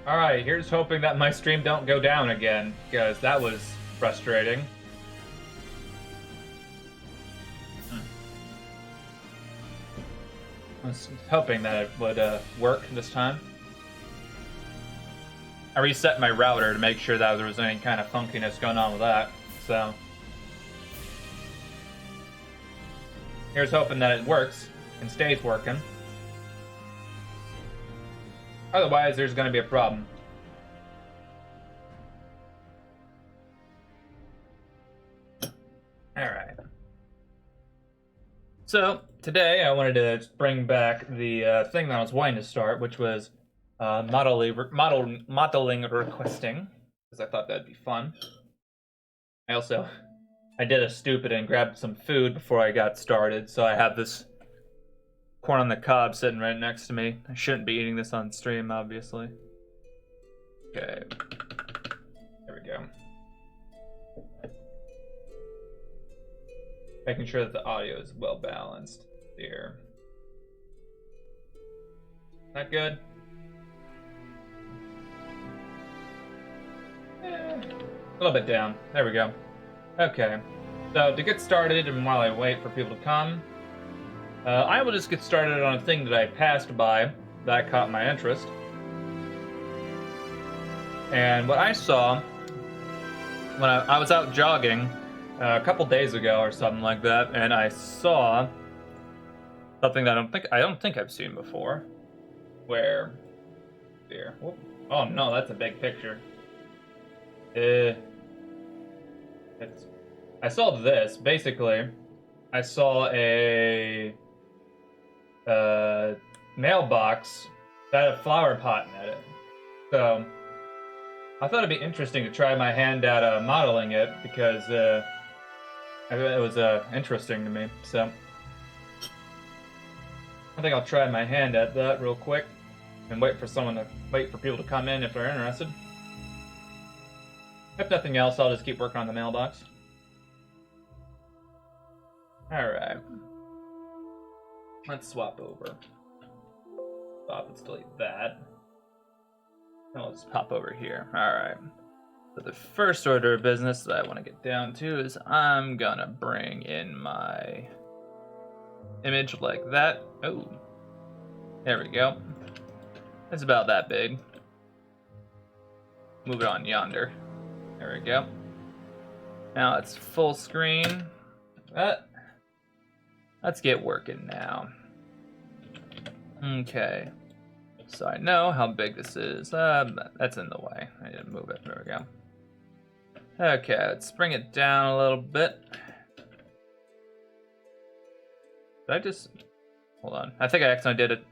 Alright, here's hoping that my stream don't go down again, because that was frustrating. I was hoping that it would work this time. I reset my router to make sure that there was any kind of funkiness going on with that, so... Here's hoping that it works and stays working. Otherwise, there's going to be a problem. Alright. So, today I wanted to bring back the thing that I was wanting to start, which was modeling requesting, because I thought that'd be fun. I did a stupid and grabbed some food before I got started, so I have this corn on the cob sitting right next to me. I shouldn't be eating this on stream, obviously. Okay. There we go. Making sure that the audio is well balanced here. That good? A little bit down. There we go. Okay. So to get started, and while I wait for people to come, I will just get started on a thing that I passed by that caught my interest. And what I saw when I was out jogging a couple days ago or something like that, and I saw something that I don't think I've seen before. Where? Here. Whoop. Oh no, that's a big picture. I saw this. Basically, I saw a mailbox that had a flower pot in it. So I thought it'd be interesting to try my hand at modeling it because it was interesting to me. So I think I'll try my hand at that real quick and wait for people to come in if they're interested. If nothing else, I'll just keep working on the mailbox. Alright. Let's swap over. Let's delete that. Now let's pop over here. Alright. So the first order of business that I want to get down to is I'm gonna bring in my image like that. Oh. There we go. It's about that big. Move it on yonder. There we go. Now it's full screen. Let's get working now. Okay. So I know how big this is. That's in the way. I need to move it. There we go. Okay, let's bring it down a little bit. Did I just... Hold on. I think I accidentally did it.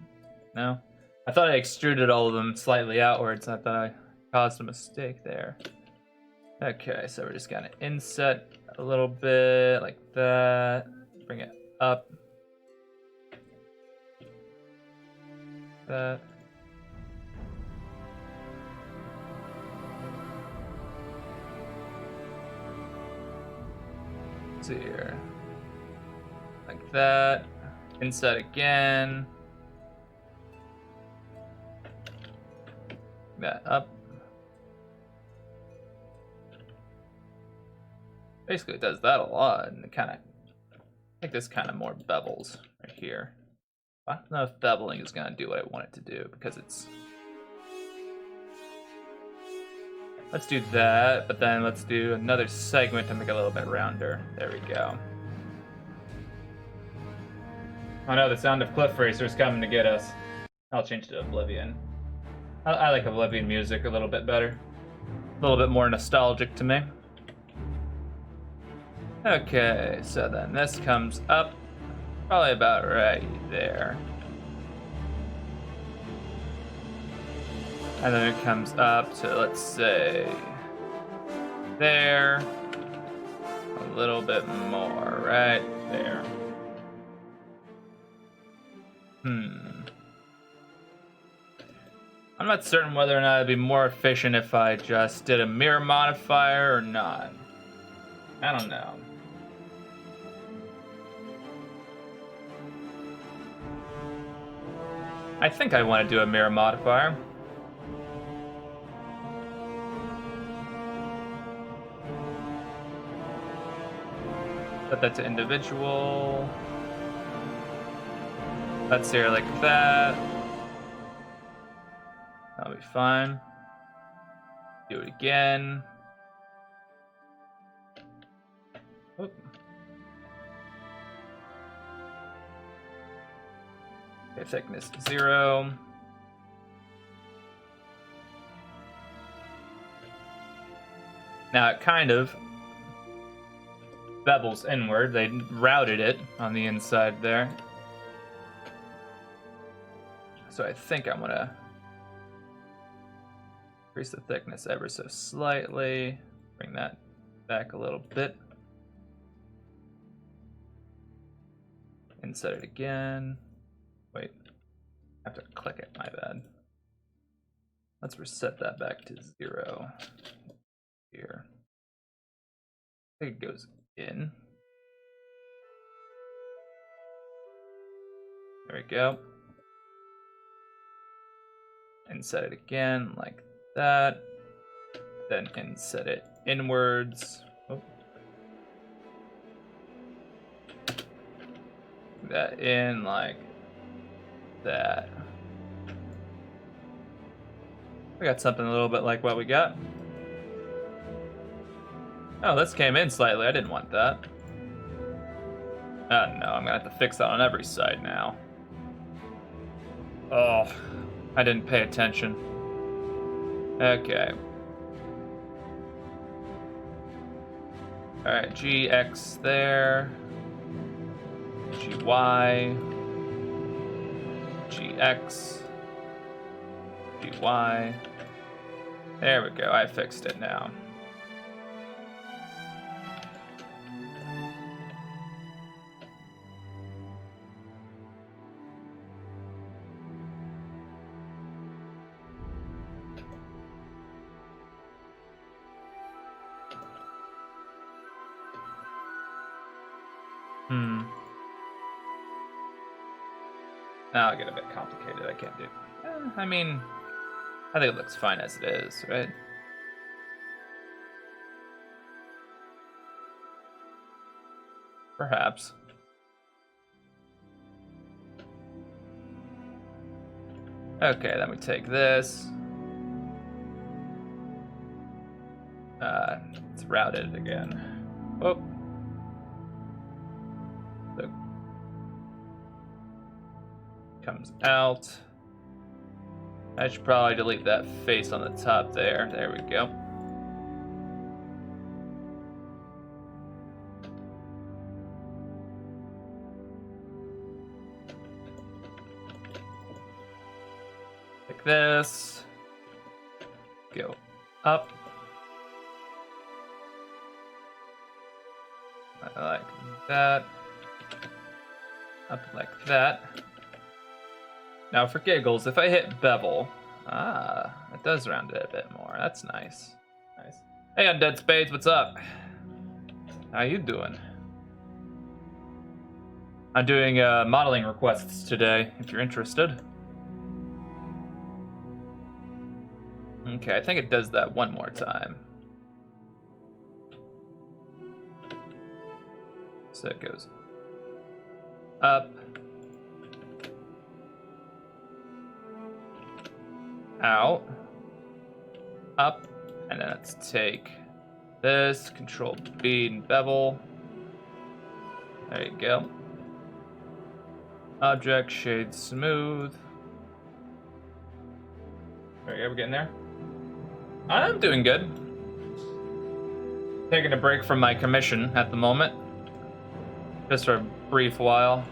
No? I thought I extruded all of them slightly outwards. I thought I caused a mistake there. Okay, so we're just gonna inset a little bit like that. Bring it up. That. Let's see here. Like that. Inset again. That up. Basically, it does that a lot, and it kind of, I think this kind of more bevels right here. I don't know if beveling is going to do what I want it to do, because it's... Let's do that, but then let's do another segment to make it a little bit rounder. There we go. Oh no, the sound of Cliff Racer's coming to get us. I'll change to Oblivion. I like Oblivion music a little bit better. A little bit more nostalgic to me. Okay, so then this comes up probably about right there. And then it comes up to, let's say, there. A little bit more right there. I'm not certain whether or not it'd be more efficient if I just did a mirror modifier or not. I don't know. I think I want to do a mirror modifier. Set that to individual. That's here like that. That'll be fine. Do it again. Oop. Okay, thickness 0. Now it kind of bevels inward. They routed it on the inside there. So I think I'm gonna increase the thickness ever so slightly. Bring that back a little bit. Inset it again. Wait, I have to click it, my bad. Let's reset that back to 0 here. I think it goes in. There we go. Inset it again like that. Then inset it inwards. Oh. That in like that. We got something a little bit like what we got. Oh, this came in slightly. I didn't want that. Oh no, I'm gonna have to fix that on every side now. Oh, I didn't pay attention. Okay. Alright, GX there. GY. GX. GY. There we go, I fixed it now. Now I'll get a bit complicated. I can't do. I mean, I think it looks fine as it is, right? Perhaps. Okay, then we take this. It's routed again. Oh. So comes out. I should probably delete that face on the top there. There we go. Like this. Go up. Like that. Up like that. Now for giggles, if I hit bevel, it does round it a bit more. That's nice. Nice. Hey, Undead Spades, what's up? How you doing? I'm doing modeling requests today, if you're interested. Okay, I think it does that one more time. So it goes up, out, up, and then let's take this, Control B and bevel. There you go. Object, shade smooth. There you go, we're getting there. I'm doing good. Taking a break from my commission at the moment. Just for a brief while.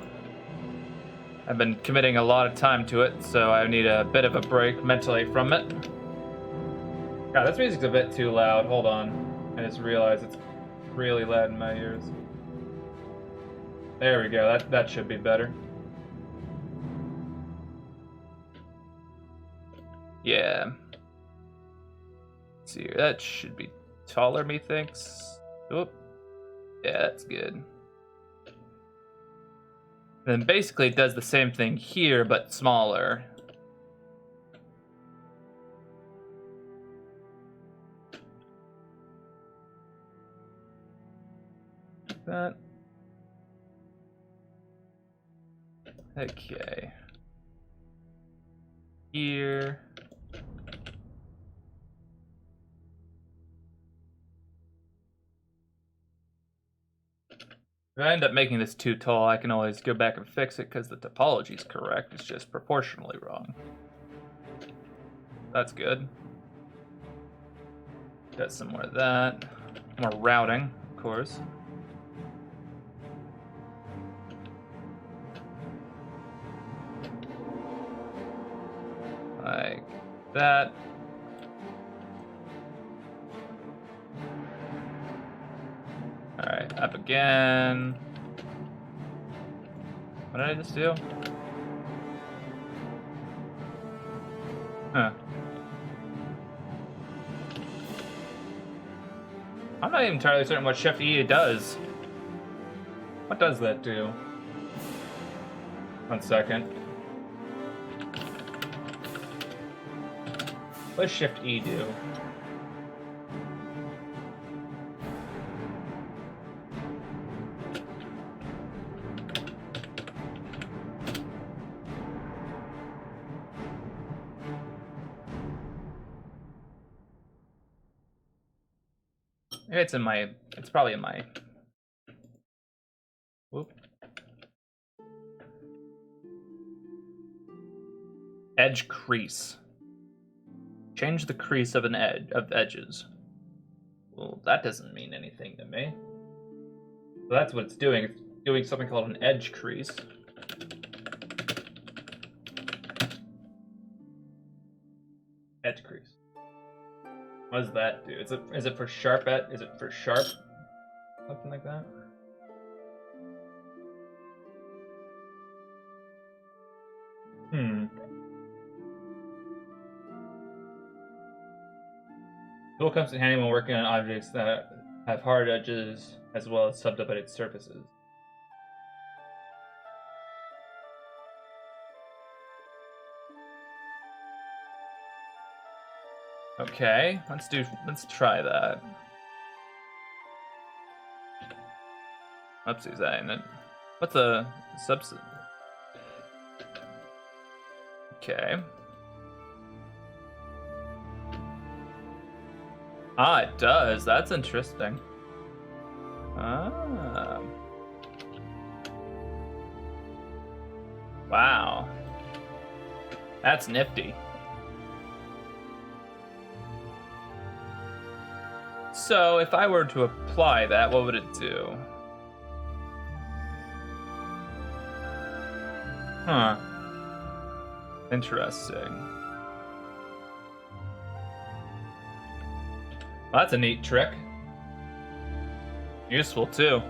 I've been committing a lot of time to it, so I need a bit of a break mentally from it. God, this music's a bit too loud. Hold on. I just realized it's really loud in my ears. There we go. That should be better. Yeah. Let's see here. That should be taller, methinks. Oop. Yeah, that's good. Then basically it does the same thing here, but smaller. Like that. Okay. Here. If I end up making this too tall, I can always go back and fix it because the topology is correct. It's just proportionally wrong. That's good. Got some more of that. More routing, of course. Like that. Alright, up again. What did I just do? Huh. I'm not even entirely certain what Shift E does. What does that do? 1 second. What does Shift E do? It's in my. It's probably in my. Whoop. Edge crease. Change the crease of an edges. Well, that doesn't mean anything to me. So that's what it's doing. It's doing something called an edge crease. Edge crease. What does that do? Is it for sharp is it for sharp? Something like that? Tool comes in handy when working on objects that have hard edges as well as subdivided surfaces. Okay, let's try that. Oopsies, that ain't it. What's a subset? Okay. Ah, it does. That's interesting. Ah. Wow. That's nifty. So, if I were to apply that, what would it do? Huh. Interesting. Well, that's a neat trick. Useful too.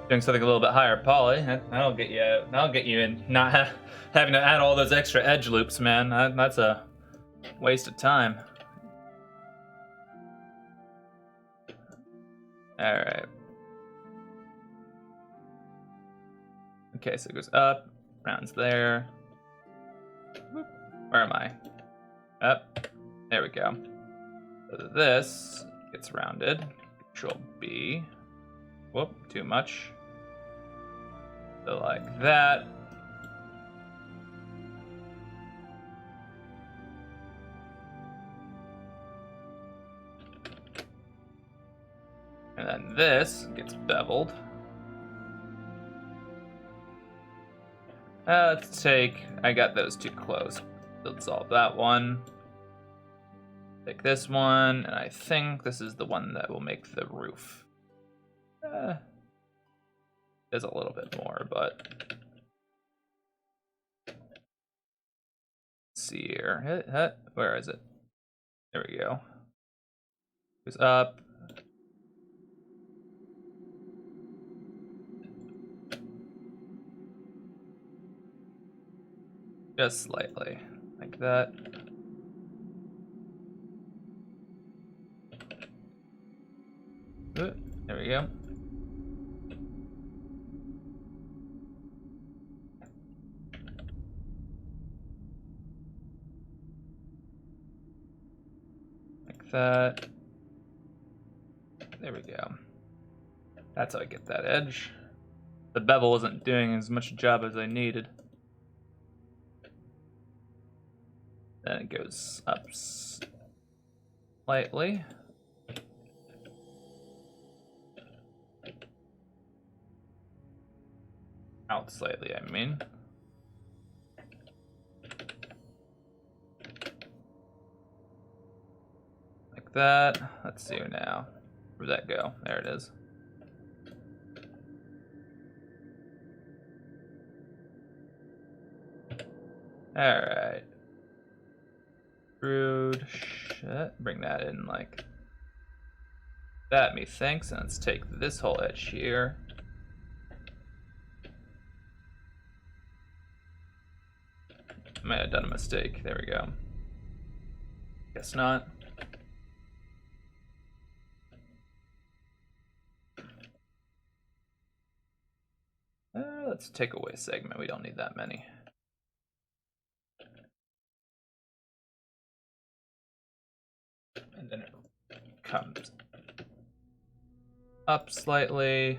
Doing something a little bit higher poly. That'll get you in. Not having to add all those extra edge loops, man. That's a waste of time. All right. Okay, so it goes up, rounds there. Where am I? Up. There we go. So this gets rounded. Control B. Whoop, too much. So like that. And then this gets beveled. Let's take, I got those too close. Let's solve that one. Take this one, and I think this is the one that will make the roof. There's a little bit more, but let's see here. Where is it? There we go. Goes up. Just slightly, like that. There we go. Like that. There we go. That's how I get that edge. the bevel wasn't doing as much job as I needed. Then it goes up slightly. Out slightly, I mean. Like that. Let's see now. Where'd that go? There it is. Alright. Rude shit. Bring that in like that, methinks. And let's take this whole edge here. I might have done a mistake. There we go. Guess not. Let's take away segment. We don't need that many. And then it comes up slightly.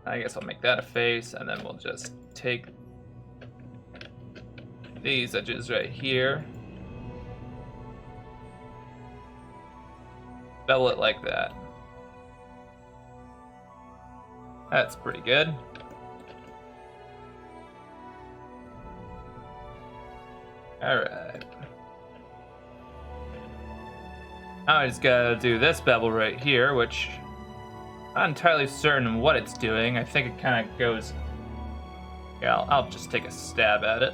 I guess I'll make that a face, and then we'll just take these edges right here. Bevel it like that. That's pretty good. Alright. Now I just gotta do this bevel right here, which I'm not entirely certain what it's doing. I think it kind of goes... Yeah, I'll just take a stab at it.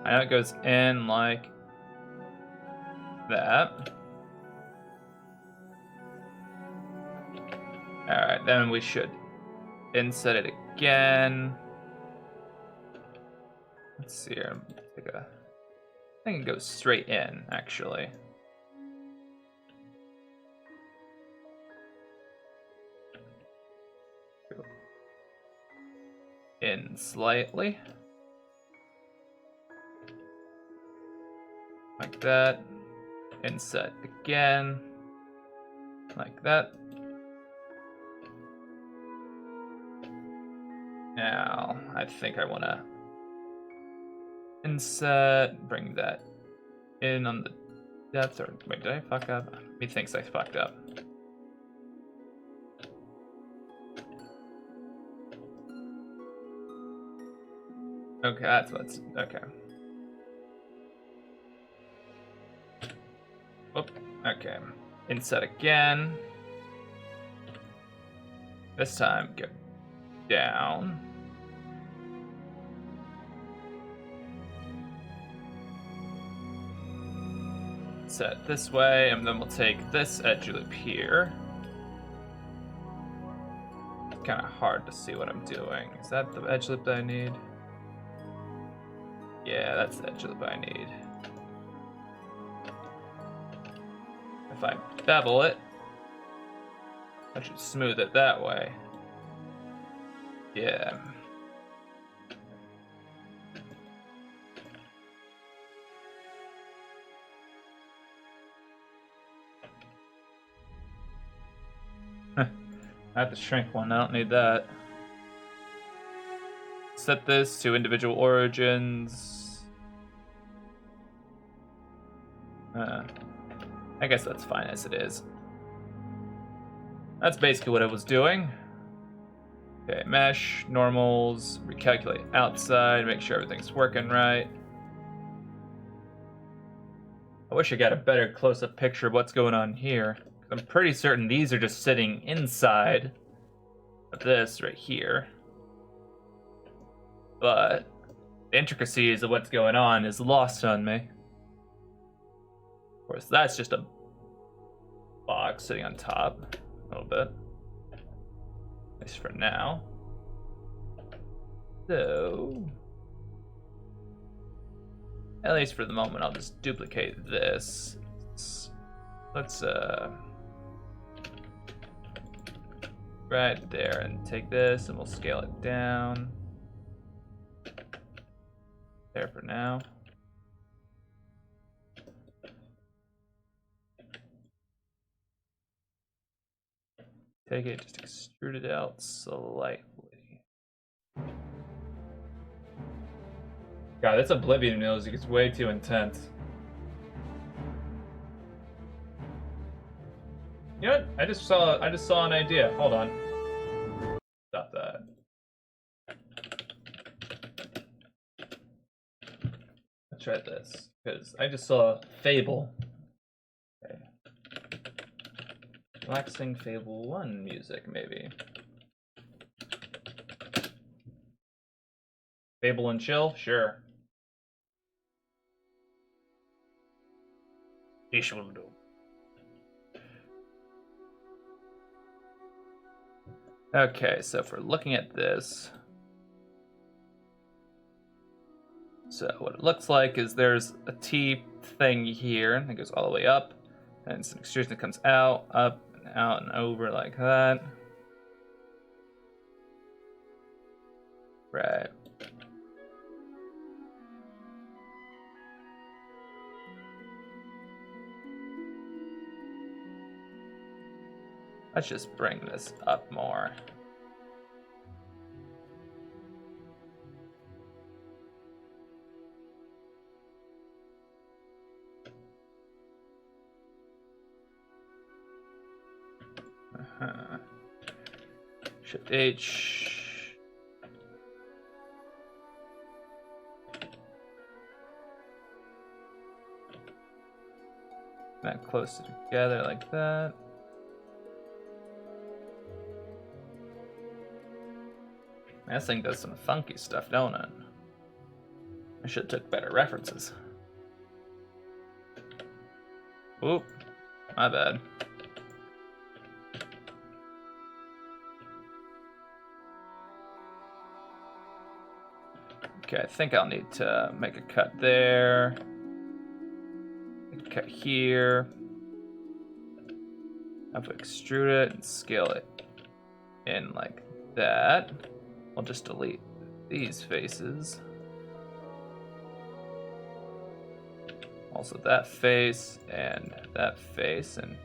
I know it goes in like that. Alright, then we should inset it again. Let's see here. I think it goes straight in, actually. In slightly. Like that. Inset again. Like that. Now, I think I want to inset, bring that in on the depth, or wait, did I fuck up? He thinks I fucked up. Okay, that's what's, okay. Whoop, okay. Inset again. This time, go down. Set this way, and then we'll take this edge loop here. It's kind of hard to see what I'm doing. Is that the edge loop that I need? Yeah, that's the edge loop I need. If I bevel it, I should smooth it that way. Yeah. I have to shrink one, I don't need that. Set this to individual origins. I guess that's fine as it is. That's basically what I was doing. Okay, mesh, normals, recalculate outside, make sure everything's working right. I wish I got a better close-up picture of what's going on here. I'm pretty certain these are just sitting inside of this right here. But the intricacies of what's going on is lost on me. Of course, that's just a box sitting on top a little bit. At least for now. So, at least for the moment, I'll just duplicate this. Let's right there, and take this and we'll scale it down. There for now. Take it, just extrude it out slightly. God, this Oblivion music is way too intense. You know what? I just saw an idea. Hold on. Stop that. Let's try this, because I just saw Fable. Okay. Relaxing Fable 1 music, maybe. Fable and chill? Sure. This will do. Okay, so if we're looking at this, so what it looks like is there's a T thing here, and it goes all the way up, and it's an extrusion that comes out, up, and out, and over like that. Right. Let's just bring this up more. Shift H. That closer together like that. This thing does some funky stuff, don't it? I should have took better references. Oop, my bad. Okay, I think I'll need to make a cut there. Make a cut here. I'll extrude it and scale it in like that. I'll just delete these faces. Also that face and that face, and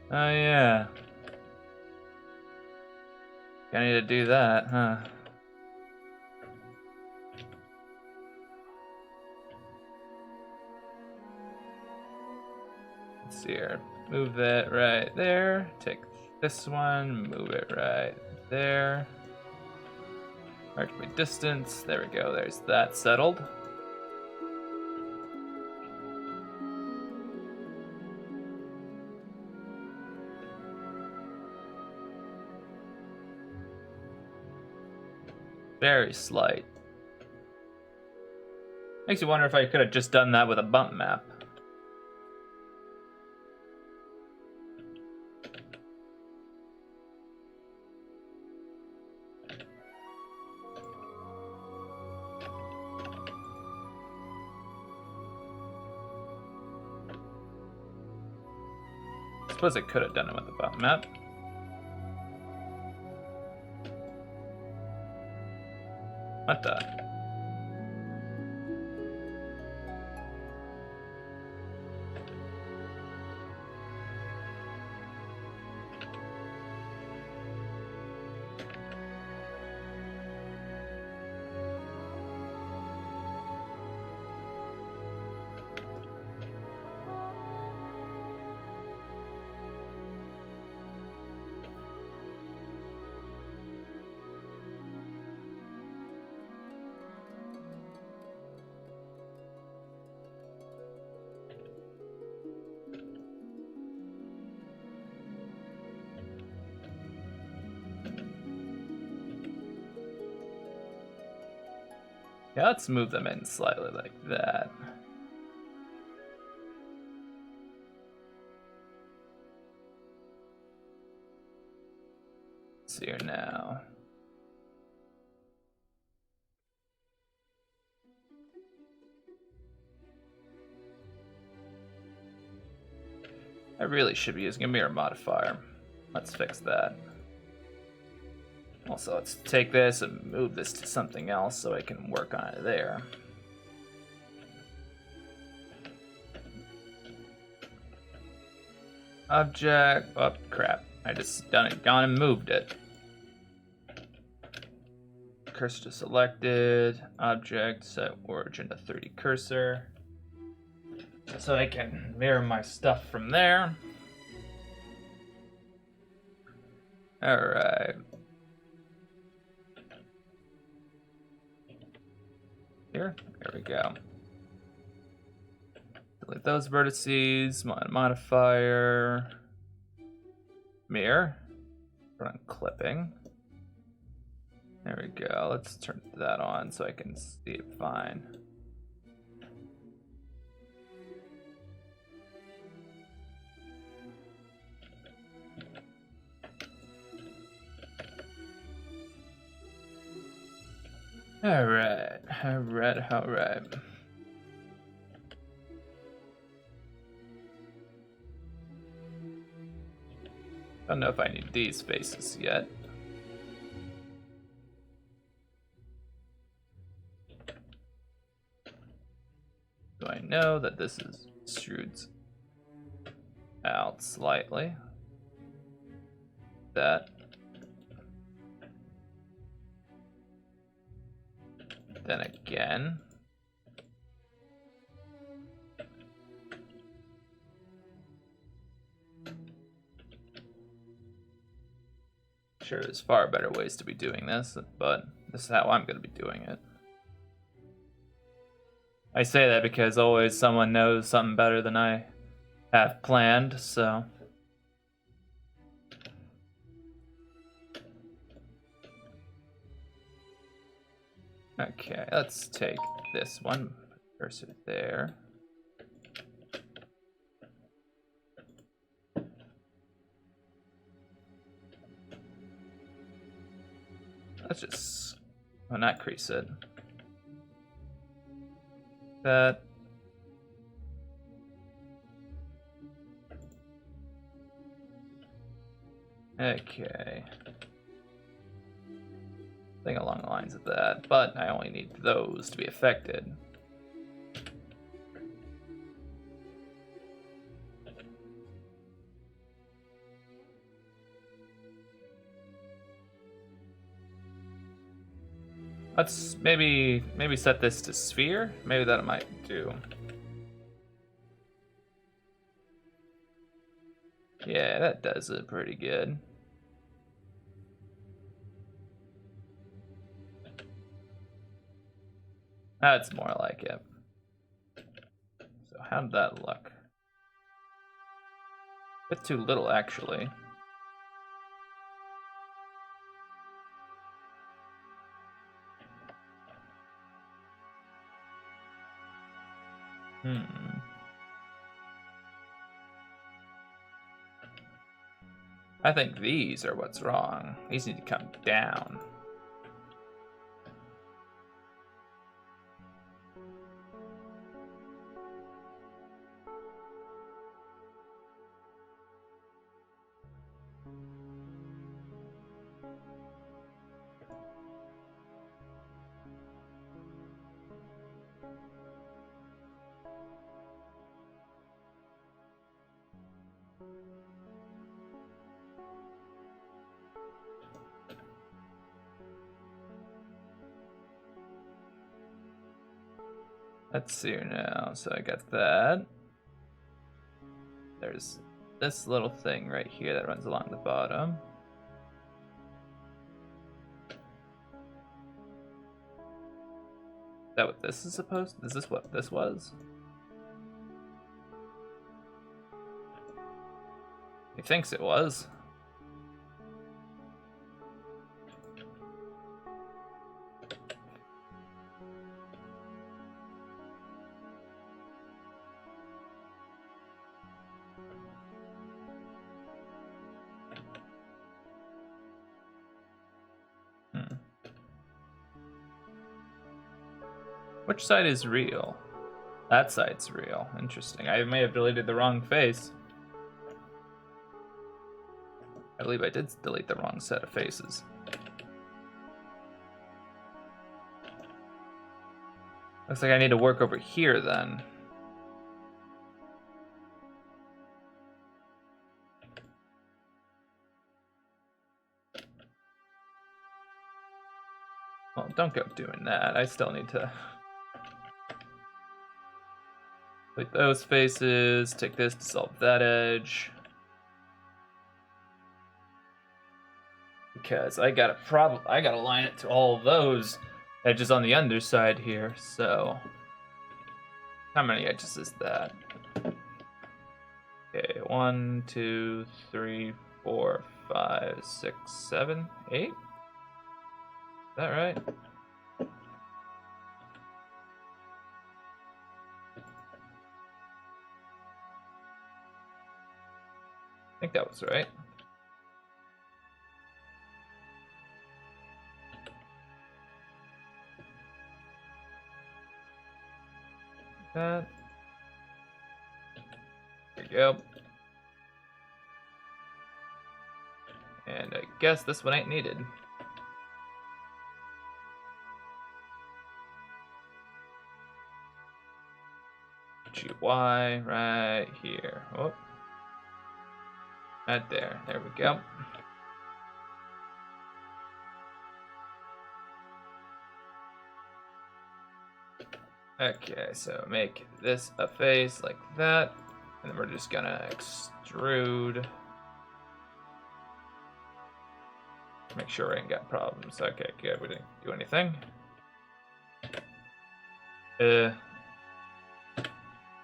oh yeah. I need to do that, huh? Let's see here. Move that right there. Take this one, move it right there. Mark my distance. There we go. There's that settled. Very slight. Makes you wonder if I could have just done that with a bump map. I suppose I could have done it with a bump map. What the? Yeah, let's move them in slightly like that. Let's see here now. I really should be using a mirror modifier. Let's fix that. Also, let's take this and move this to something else so I can work on it there. Object, oh crap, I just gone and moved it. Cursor selected, object, set origin to 30 cursor. So I can mirror my stuff from there. Alright. Here, there we go. Delete those vertices, modifier, mirror, run clipping. There we go, let's turn that on so I can see it fine. Alright. Don't know if I need these faces yet. Do I know that this is extrudes out slightly? That. Then again. Sure, there's far better ways to be doing this, but this is how I'm going to be doing it. I say that because always someone knows something better than I have planned, so. Okay, let's take this one, cursor there. Let's just, not crease it. That. Okay. Thing along the lines of that, but I only need those to be affected. Let's maybe set this to sphere. Maybe that might do. Yeah, that does it pretty good. That's more like it. So how did that look? A bit too little, actually. I think these are what's wrong. These need to come down. Let's see now. So I got that. There's this little thing right here that runs along the bottom. Is that what this is supposed? Is this what this was? He thinks it was. Which side is real? That side's real. Interesting. I may have deleted the wrong face. I believe I did delete the wrong set of faces. Looks like I need to work over here then. Well, don't go doing that. I still need to delete those faces, take this to solve that edge. Because I gotta line it to all of those edges on the underside here, so how many edges is that? Okay, 1, 2, 3, 4, 5, 6, 7, 8? Is that right? I think that was right. That. There we go. And I guess this one ain't needed. GY right here. Oh. Right there. There we go. Okay, so make this a face like that, and then we're just gonna extrude. Make sure we ain't got problems. Okay, good. We didn't do anything. There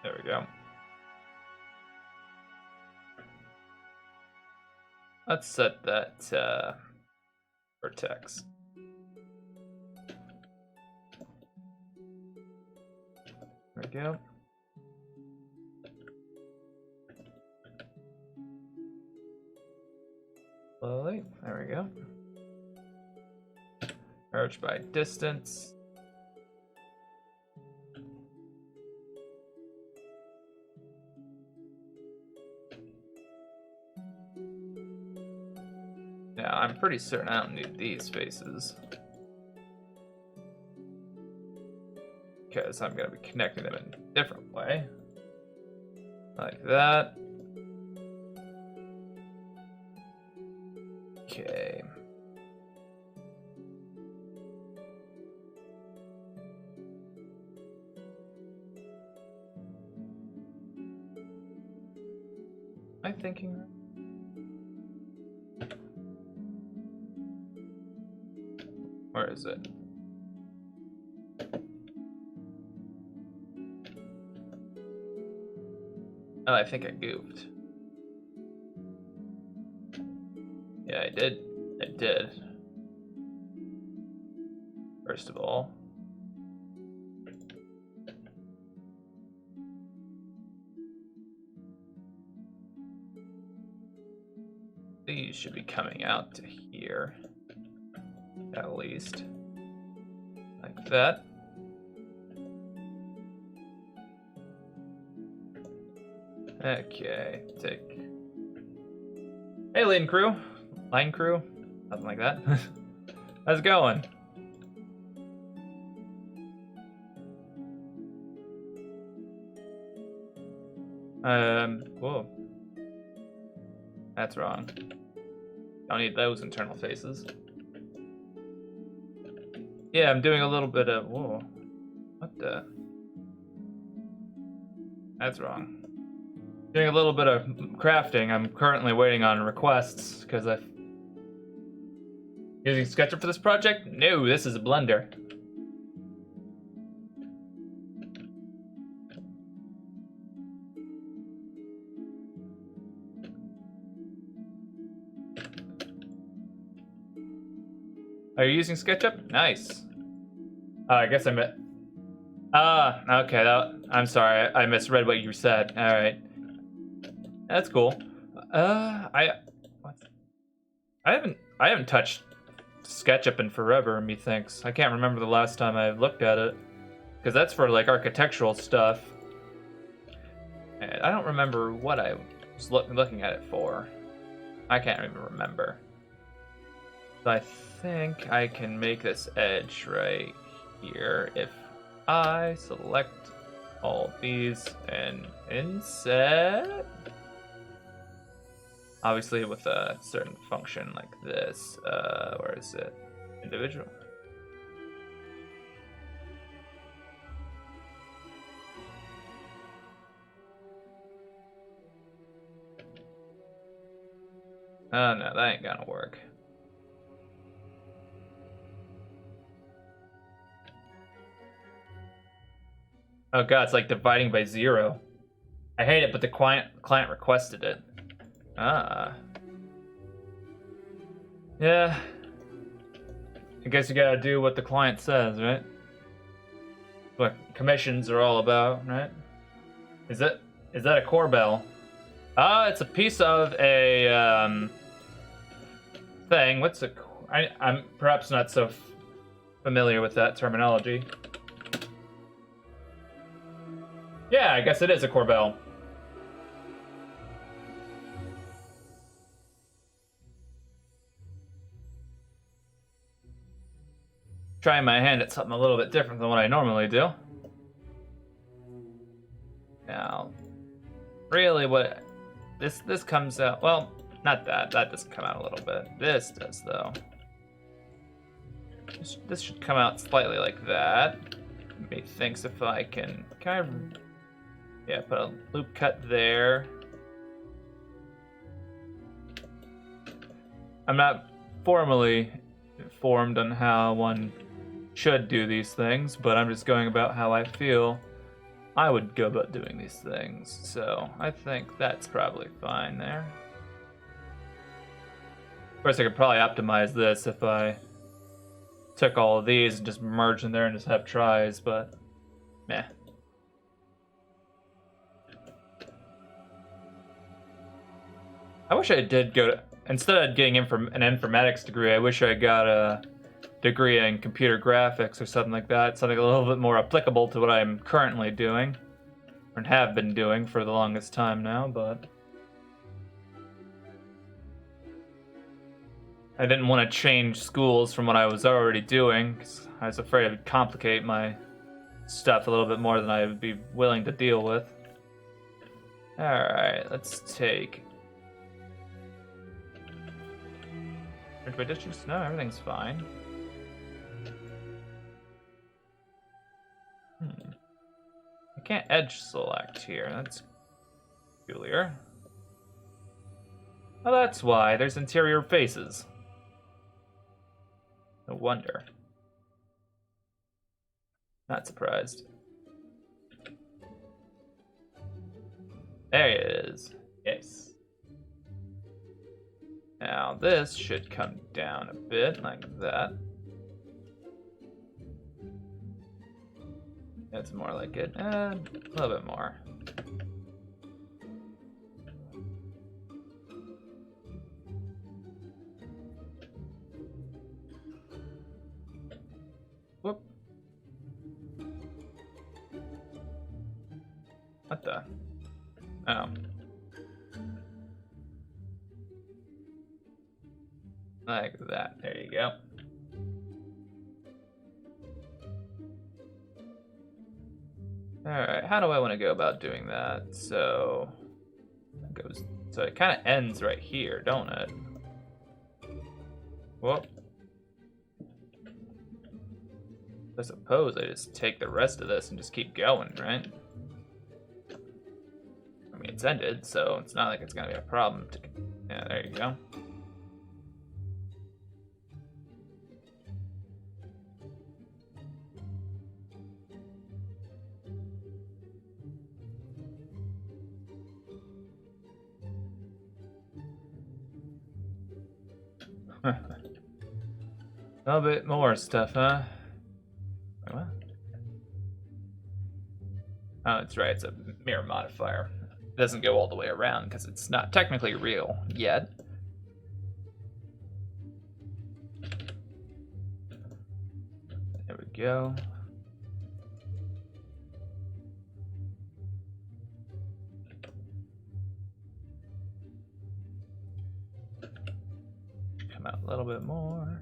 we go. Let's set that vertex. There we go. Slowly. There we go. Merge by distance. Now, I'm pretty certain I don't need these faces, because I'm going to be connecting them in a different way. Like that. Okay. Am I thinking right? Where is it? Oh, I think I goofed. Yeah, I did. I did. First of all. These should be coming out to here. At least. Like that. Okay, take. Hey, line crew. Line crew? Something like that. How's it going? Whoa. That's wrong. Don't need those internal faces. Yeah, I'm doing a little bit of. Whoa. What the? That's wrong. Doing a little bit of crafting. I'm currently waiting on requests because I've. Using SketchUp for this project? No, this is a Blender. Are you using SketchUp? Nice. I guess I meant. Okay. I'm sorry. I misread what you said. All right. That's cool. I haven't touched SketchUp in forever. Methinks I can't remember the last time I looked at it, because that's for like architectural stuff. And I don't remember what I was looking at it for. I can't even remember. So I think I can make this edge right here if I select all these and inset. Obviously with a certain function like this. Where is it? Individual. Oh no, that ain't gonna work. Oh god, it's like dividing by 0. I hate it, but the client requested it. Ah. Yeah. I guess you gotta do what the client says, right? What commissions are all about, right? Is that a core bell? Ah, it's a piece of a thing. What's a? I'm perhaps not so familiar with that terminology. Yeah, I guess it is a core bell. Trying my hand at something a little bit different than what I normally do. Now, really, what this comes out? Well, not that. That doesn't come out a little bit. This does though. This should come out slightly like that. Methinks if I can kind of, yeah, put a loop cut there. I'm not formally informed on how one should do these things, but I'm just going about how I feel I would go about doing these things. So I think that's probably fine there. Of course, I could probably optimize this if I took all of these and just merged in there and just have tries, but meh. I wish I did go to, instead of getting an informatics degree, I wish I got a degree in computer graphics or something like that. Something a little bit more applicable to what I'm currently doing, and have been doing for the longest time now, but I didn't want to change schools from what I was already doing, because I was afraid it would complicate my stuff a little bit more than I would be willing to deal with. Alright, let's take... By districts? No, everything's fine. I can't edge select here. That's peculiar. Oh, that's why. There's interior faces. No wonder. Not surprised. There it is. Yes. Now this should come down a bit like that. That's more like it. A little bit more. Whoop. What the? Oh. Like that. There you go. Alright, how do I want to go about doing that? So it kind of ends right here, don't it? Whoop. I suppose I just take the rest of this and just keep going, right? I mean, it's ended, so it's not like it's gonna be a problem to... Yeah, there you go. A little bit more stuff, huh? Wait, what? Oh, that's right. It's a mirror modifier. It doesn't go all the way around because it's not technically real yet. There we go. Come out a little bit more.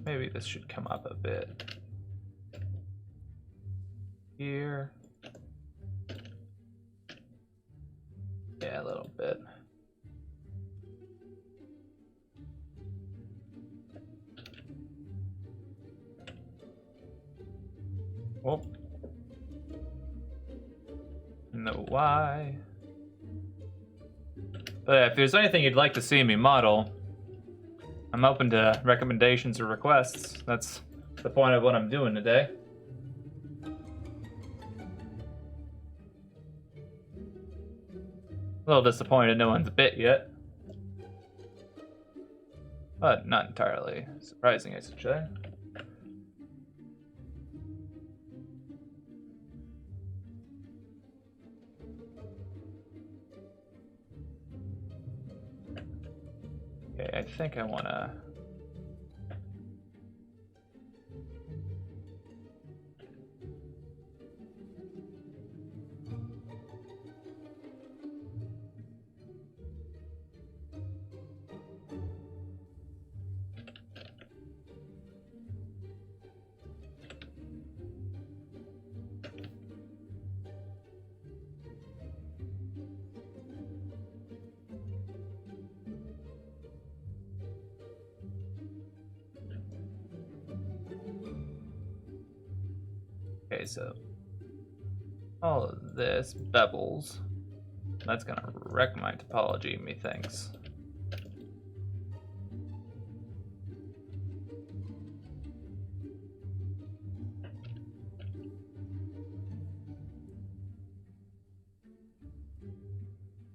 Maybe this should come up a bit. Here. Yeah, a little bit. Oh. No, why? But if there's anything you'd like to see me model, I'm open to recommendations or requests. That's the point of what I'm doing today. A little disappointed no one's bit yet. But not entirely surprising, I should say. Okay, I think I want to... Okay, so all of this bevels. That's gonna wreck my topology, methinks.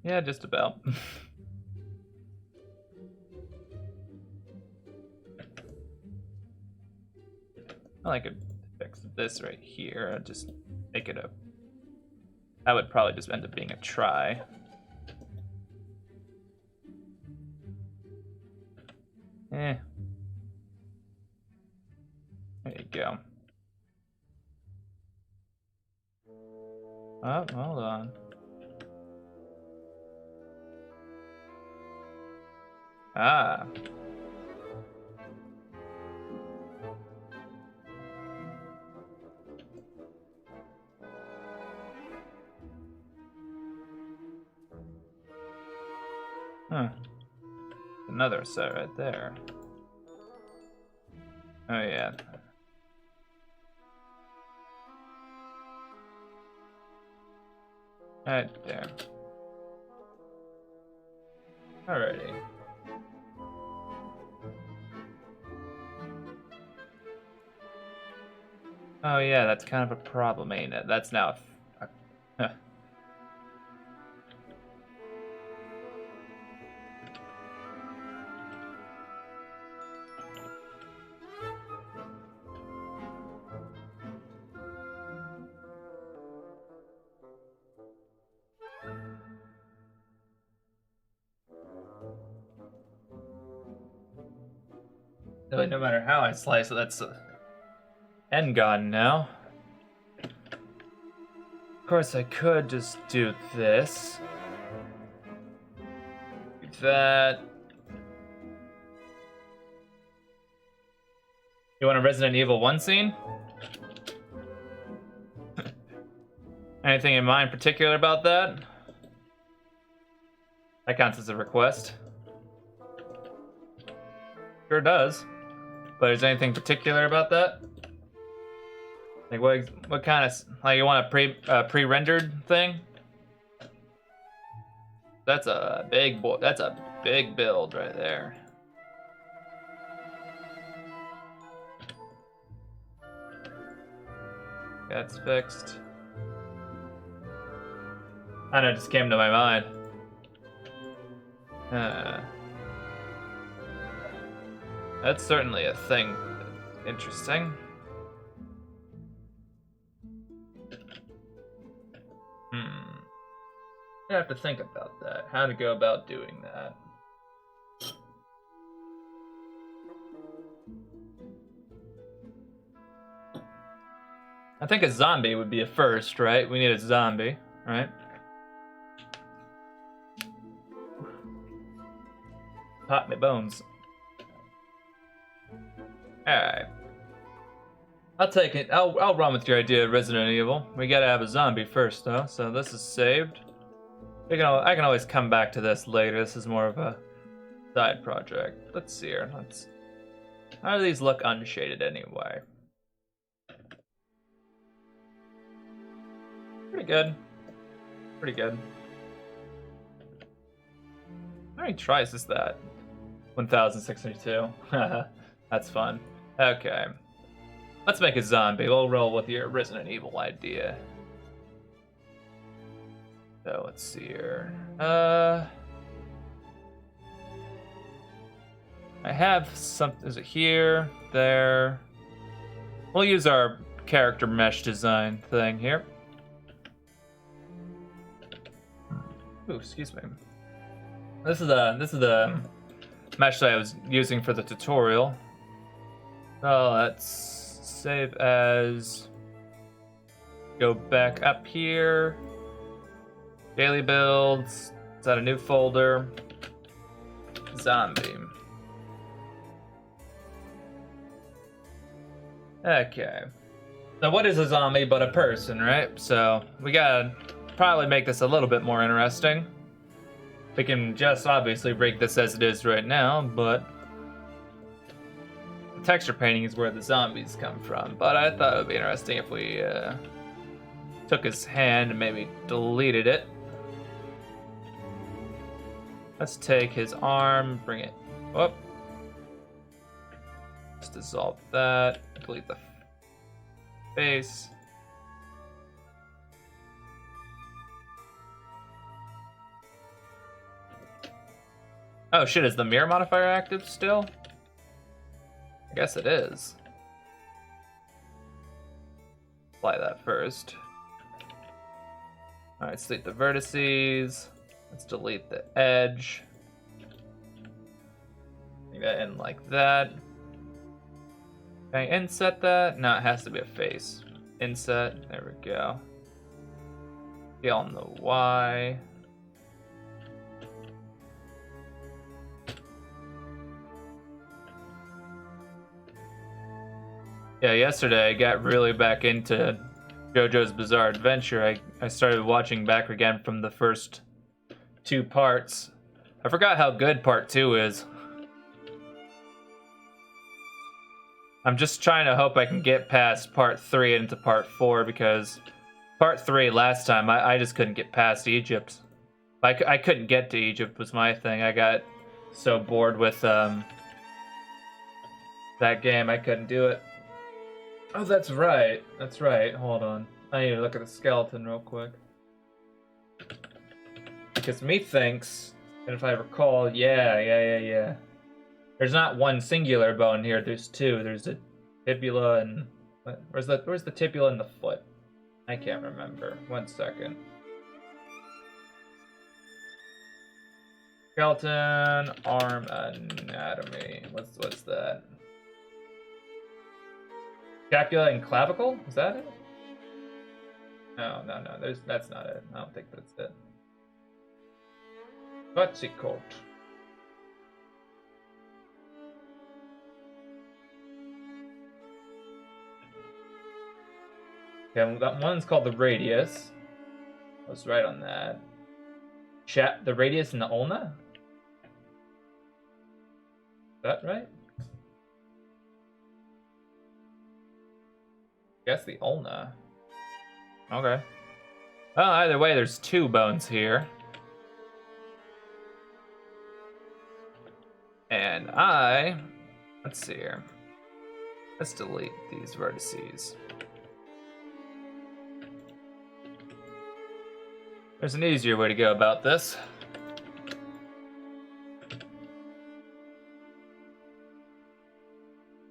Yeah, just about. I could fix this right here. I'd just make it a... That would probably just end up being a try. Eh. There you go. Oh, hold on. Ah. Huh. Another set right there. Oh yeah. Right there. Alrighty. Oh yeah, that's kind of a problem, ain't it? That's now really, no matter how I slice it, that's end gone now. Of course, I could just do this. That. You want a Resident Evil 1 scene? Anything in mind particular about that? That counts as a request. Sure does. But is there anything particular about that? Like what kind of, like, you want a pre-rendered thing? That's a big boy. That's a big build right there. That's fixed. I know, it just came to my mind. That's certainly a thing. Interesting. I have to think about that. How to go about doing that. I think a zombie would be a first, right? We need a zombie, right? Pop my bones. Alright. I'll take it. I'll run with your idea of Resident Evil. We gotta have a zombie first, though, so this is saved. I can always come back to this later. This is more of a side project. Let's see here. How do these look unshaded anyway? Pretty good. Pretty good. How many tries is that? 1,602. That's fun. Okay. Let's make a zombie. We'll roll with your Resident Evil idea. So let's see here. I have some. Is it here? There. We'll use our character mesh design thing here. Ooh, excuse me. This is the mesh that I was using for the tutorial. So let's save as. Go back up here. Daily builds. Is that a new folder? Zombie. Okay. So what is a zombie but a person, right? So we gotta probably make this a little bit more interesting. We can just obviously break this as it is right now, but the texture painting is where the zombies come from. But I thought it would be interesting if we took his hand and maybe deleted it. Let's take his arm, bring it up. Let's dissolve that, delete the face. Oh shit, is the mirror modifier active still? I guess it is. Apply that first. Alright, delete the vertices. Let's delete the edge. Bring that in like that. Can I inset that? No, it has to be a face. Inset, there we go. Scale on the Y. Yeah, yesterday I got really back into JoJo's Bizarre Adventure. I started watching back again from the first 2 parts. I forgot how good part 2 is. I'm just trying to hope I can get past part 3 into part 4 because part 3 last time I just couldn't get past Egypt. I couldn't get to Egypt was my thing. I got so bored with that game I couldn't do it. Oh, that's right. That's right. Hold on. I need to look at the skeleton real quick. Because methinks, and if I recall, yeah. There's not one singular bone here. There's 2. There's a tibula and where's the tibula and the foot? I can't remember. 1 second. Skeleton arm anatomy. What's that? Scapula and clavicle? Is that it? No. That's not it. I don't think that's it. What's it called? Okay, that one's called the radius. I was right on that. The radius and the ulna? Is that right? Guess the ulna. Okay. Well, either way, there's 2 bones here. And let's see here. Let's delete these vertices. There's an easier way to go about this.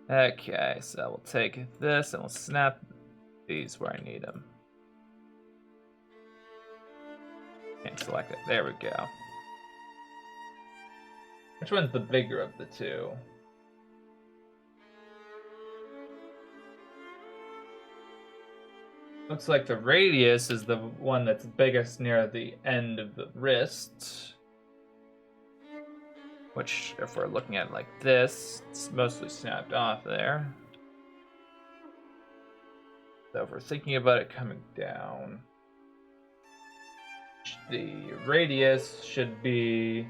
Okay, so we'll take this and we'll snap these where I need them. And select it. There we go. Which one's the bigger of the 2? Looks like the radius is the one that's biggest near the end of the wrist. which if we're looking at it like this, it's mostly snapped off there. So if we're thinking about it coming down, the radius should be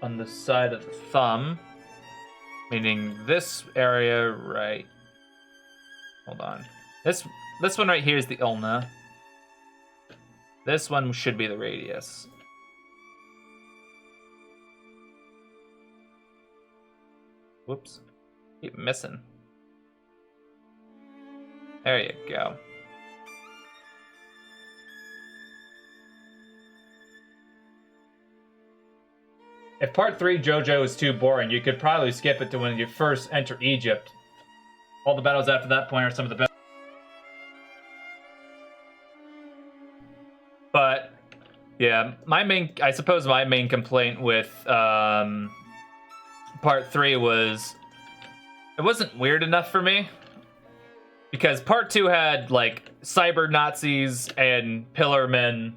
on the side of the thumb, meaning this area right. Hold on. This one right here is the ulna. This one should be the radius. Whoops. Keep missing. There you go. If part 3 JoJo is too boring, you could probably skip it to when you first enter Egypt. All the battles after that point are some of the best. But yeah, I suppose my main complaint with part 3 was it wasn't weird enough for me, because part 2 had like cyber Nazis and Pillarmen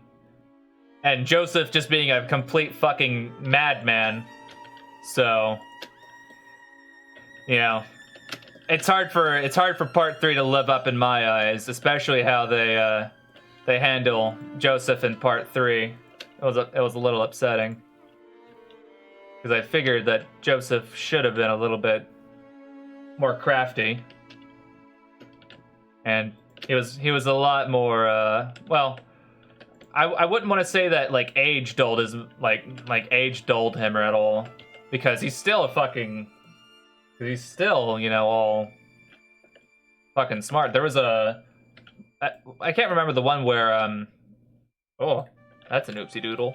and Joseph just being a complete fucking madman. So, you know, it's hard for part 3 to live up in my eyes, especially how they handle Joseph in part 3. It was a little upsetting, because I figured that Joseph should have been a little bit more crafty, and he was a lot more well, I wouldn't want to say that like age dulled him at all, because he's still you know, all fucking smart. There was I can't remember the one where oh, that's an oopsie doodle.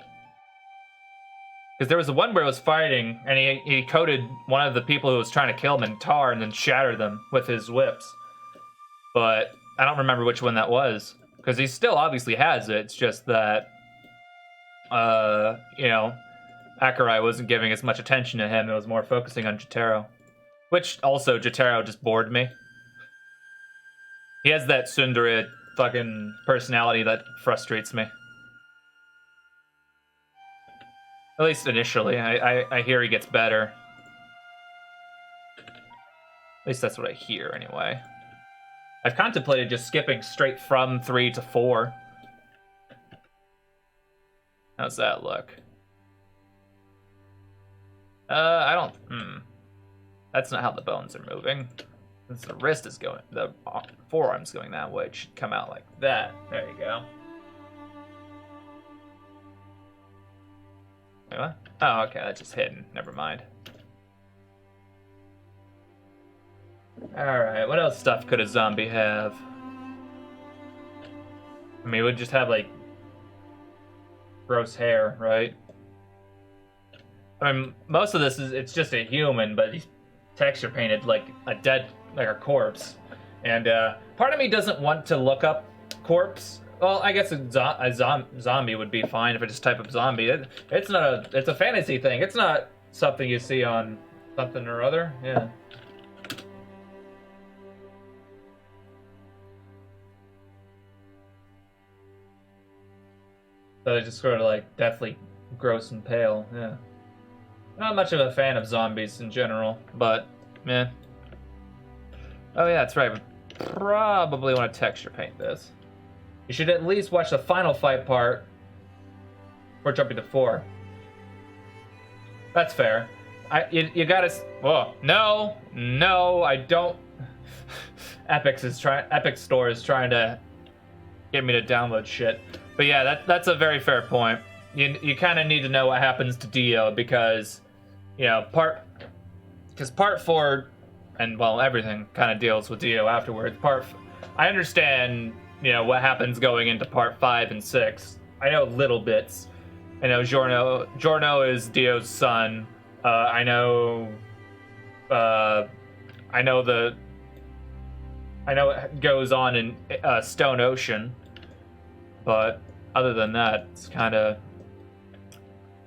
Because there was the one where he was fighting, and he coated one of the people who was trying to kill him in tar and then shattered them with his whips. But I don't remember which one that was, because he still obviously has it. It's just that, you know, Akurei wasn't giving as much attention to him. It was more focusing on Jotaro. Which also, Jotaro just bored me. He has that tsundere fucking personality that frustrates me. At least initially. I hear he gets better. At least that's what I hear, anyway. I've contemplated just skipping straight from 3 to 4. How's that look? I don't... That's not how the bones are moving. Since the wrist is going... The forearm's going that way, it should come out like that. There you go. Wait, what? Oh, okay, that's just hidden. Never mind. Alright, what else stuff could a zombie have? I mean, it would just have, like, gross hair, right? I mean, most of this it's just a human, but he's texture painted like a corpse. And part of me doesn't want to look up corpse. Well, I guess a zombie would be fine if I just type up zombie. It's a fantasy thing. It's not something you see on something or other. Yeah. So they're just sort of like deathly gross and pale. Yeah. Not much of a fan of zombies in general, but meh. Oh yeah, that's right. I probably want to texture paint this. You should at least watch the final fight part before jumping to 4. That's fair. You gotta... Whoa. No, I don't... Epic Store is trying to get me to download shit. But yeah, that's a very fair point. You kind of need to know what happens to Dio, because, you know, part 4, and well, everything kind of deals with Dio afterwards. I understand, you know, what happens going into part 5 and 6. I know little bits. I know Giorno is Dio's son. I know what goes on in Stone Ocean, but other than that, it's kind of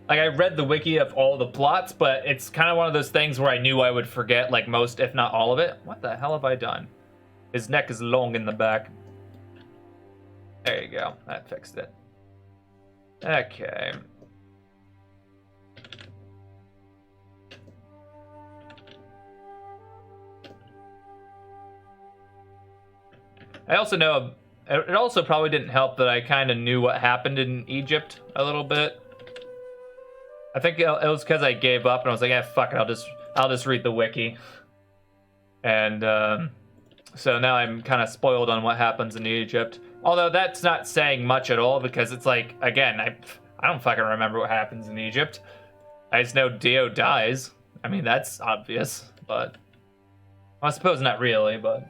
like I read the wiki of all the plots, but it's kind of one of those things where I knew I would forget like most, if not all of it. What the hell have I done? His neck is long in the back. There you go. That fixed it. Okay. I also know it also probably didn't help that I kind of knew what happened in Egypt a little bit. I think it was because I gave up and I was like, "Yeah, fuck it, I'll just read the wiki." And so now I'm kind of spoiled on what happens in Egypt. Although that's not saying much at all because it's like, again, I don't fucking remember what happens in Egypt. I just know Dio dies. I mean, that's obvious, but I suppose not really, but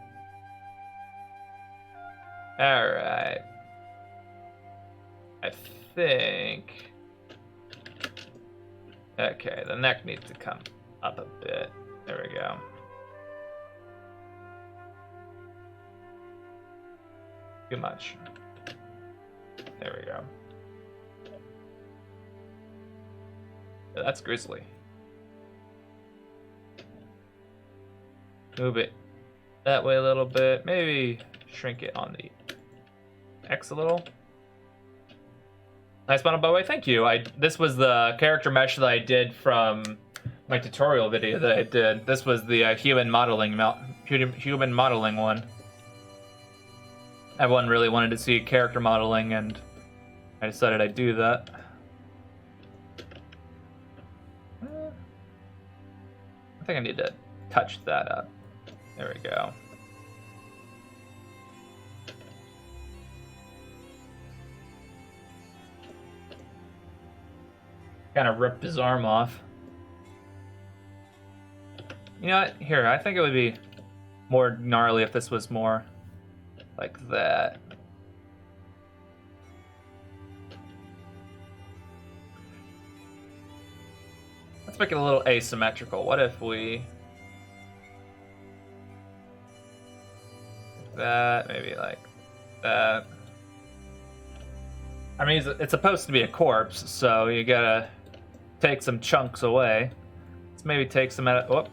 all right. I think. Okay, the neck needs to come up a bit. There we go. Too much. There we go. Yeah, that's grizzly. Move it that way a little bit. Maybe shrink it on the X a little. Nice model, by the way. Thank you. This was the character mesh that I did from my tutorial video that I did. This was the human modeling one. Everyone really wanted to see character modeling, and I decided I'd do that. I think I need to touch that up. There we go. Kind of ripped his arm off. You know what? Here, I think it would be more gnarly if this was more like that. Let's make it a little asymmetrical. What if we... that, maybe like that. I mean, it's supposed to be a corpse, so you gotta take some chunks away. Let's maybe take some out of... whoop.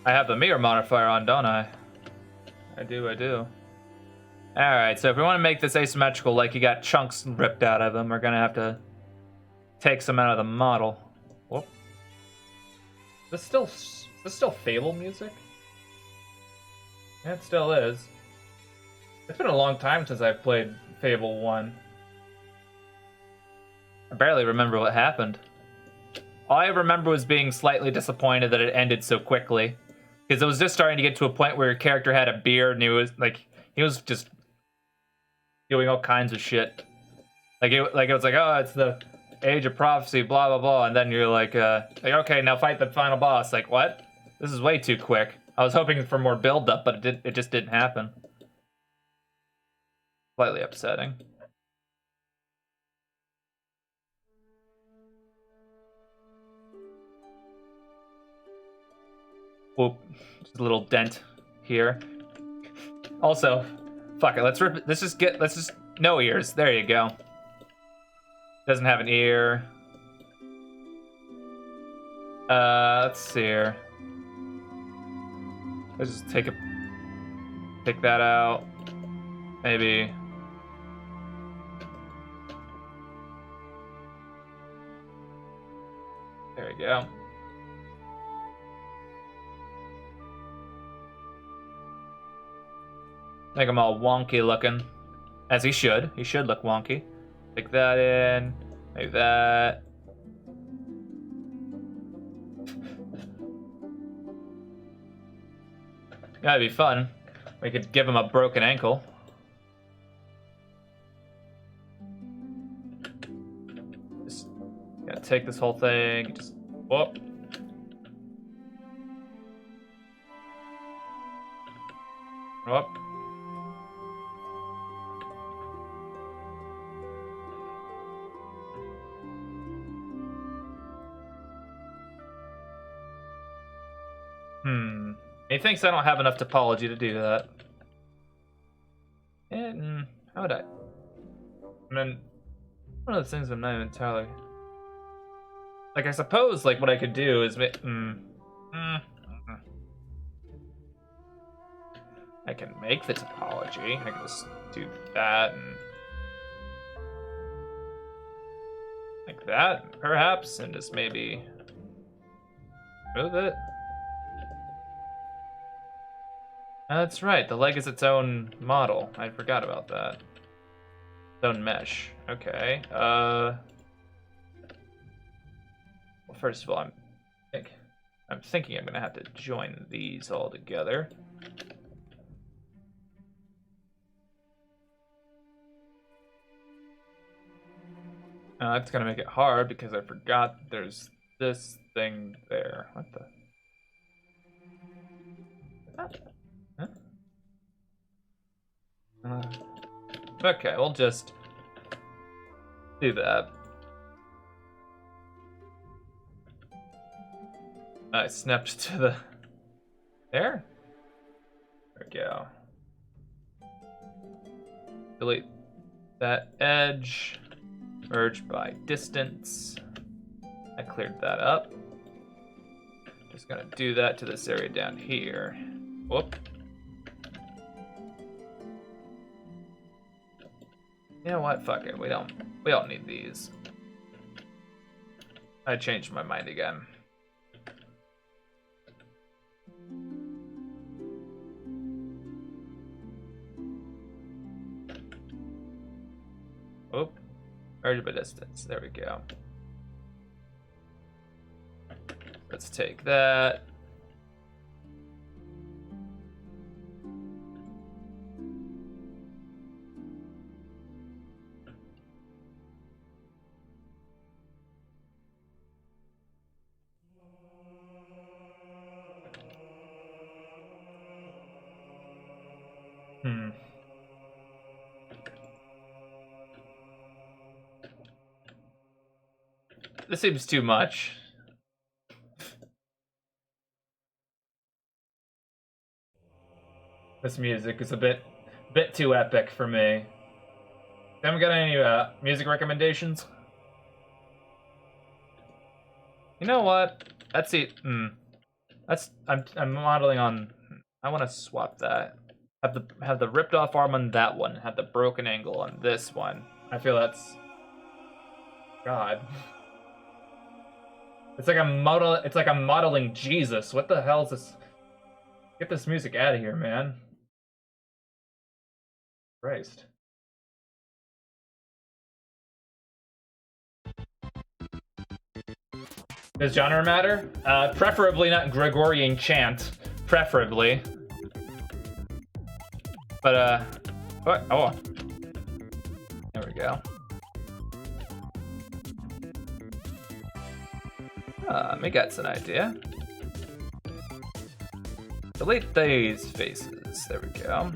I have the mirror modifier on, don't I? I do. Alright, so if we want to make this asymmetrical, like you got chunks ripped out of them, we're gonna have to take some out of the model. Whoop. Is this still Fable music? Yeah, it still is. It's been a long time since I've played Fable 1. I barely remember what happened. All I remember was being slightly disappointed that it ended so quickly. Because it was just starting to get to a point where your character had a beard and he was just doing all kinds of shit. It was like, oh, it's the Age of Prophecy, blah blah blah, and then you're like okay, now fight the final boss. Like, what? This is way too quick. I was hoping for more build up, but it just didn't happen. Slightly upsetting. Whoop. Just a little dent here. Also, fuck it, let's just no ears. There you go. Doesn't have an ear. Let's see here. Let's just take that out. Maybe. There we go. Make him all wonky looking. As he should. He should look wonky. Take that in. Maybe that. That'd be fun. We could give him a broken ankle. Just gotta take this whole thing. Just whoop. Whoop. He thinks I don't have enough topology to do that. And how would I mean, one of the things I'm not even entirely... Like, I suppose, like, what I could do is I can make the topology. I can just do that and... like that, perhaps, and just maybe... move it. That's right, the leg is its own model. I forgot about that. Its own mesh. Okay. Well, first of all, I'm thinking I'm gonna have to join these all together. That's gonna make it hard because I forgot there's this thing there. What the? Huh? Okay, we'll just do that. I snapped to the... There? There we go. Delete that edge. Merge by distance. I cleared that up. Just gonna do that to this area down here. Whoop. You know what? Fuck it. We don't need these. I changed my mind again. Oop. Merge by distance. There we go. Let's take that. This seems too much. This music is a bit too epic for me. Haven't got any music recommendations? You know what? Let's see. I'm modeling on. I want to swap that. Have the ripped off arm on that one. Have the broken angle on this one. I feel that's. God. It's like I'm modeling Jesus. What the hell is this? Get this music out of here, man. Christ. Does genre matter? Preferably not Gregorian chant. Preferably. But, what? Oh. There we go. Me got's an idea. Delete these faces. There we go.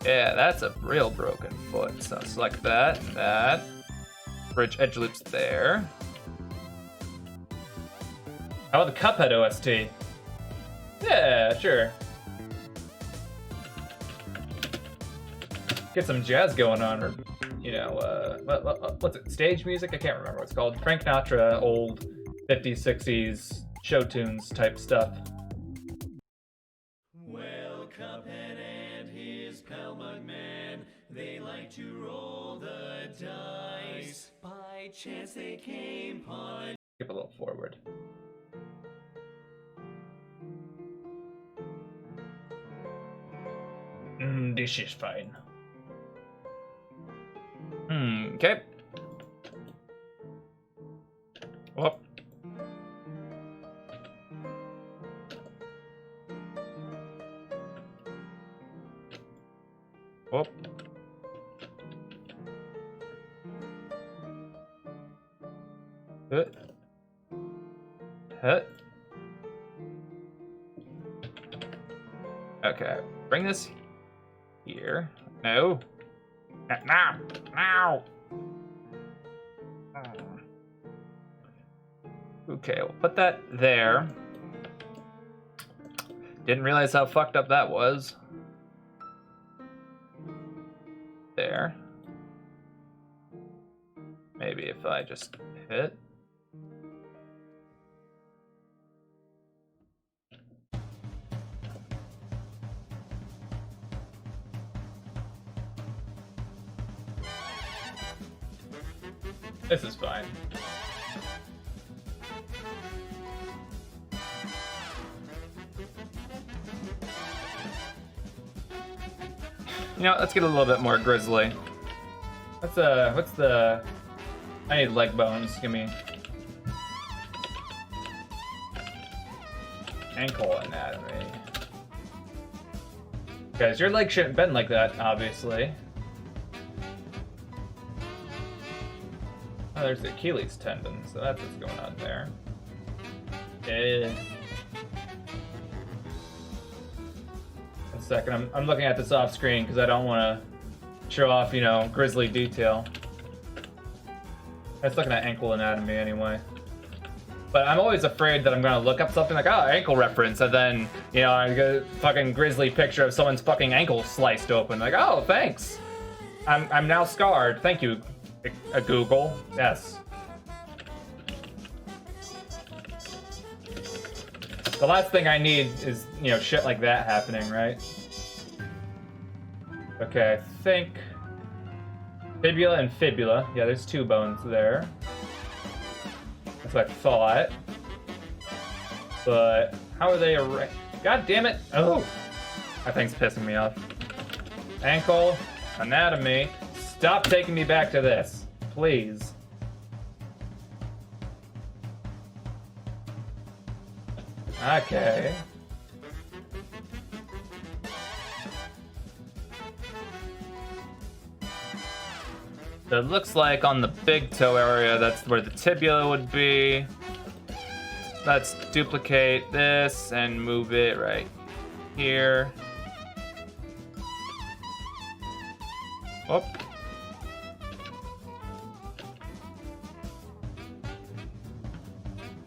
Yeah, that's a real broken foot. So select that and that. Bridge edge loops there. How about the Cuphead OST? Yeah, sure. Get some jazz going on, or you know, what's it? Stage music? I can't remember what it's called. Frank Sinatra, old 50s, 60s show tunes type stuff. Well, Cuphead and his pal Mugman, they like to roll the dice. By chance they came upon. Skip a little forward. This is fine. Okay. Whoop. Whoop. Hut. Hut. Okay. Bring this here. No. Now. Now. Okay, we'll put that there. Didn't realize how fucked up that was. There. Maybe if I just hit. This is fine. You know, let's get a little bit more grizzly. What's the... I need leg bones. Give me... ankle anatomy. Guys, your leg shouldn't bend like that, obviously. Oh, there's the Achilles tendon, so that's what's going on there. Yeah. One second, I'm looking at this off screen because I don't want to show off, you know, grisly detail. I was looking at ankle anatomy anyway. But I'm always afraid that I'm gonna look up something like, oh, ankle reference, and then, you know, I get a fucking grisly picture of someone's fucking ankle sliced open. Like, oh, thanks. I'm now scarred. Thank you, Google. Yes. The last thing I need is, you know, shit like that happening, right? Okay, I think fibula and fibula. Yeah, there's 2 bones there. That's what I thought. But how are they arranged? God damn it! Oh, that thing's pissing me off. Ankle anatomy. Stop taking me back to this, please. Okay. So it looks like on the big toe area, that's where the tibia would be. Let's duplicate this and move it right here. Oh.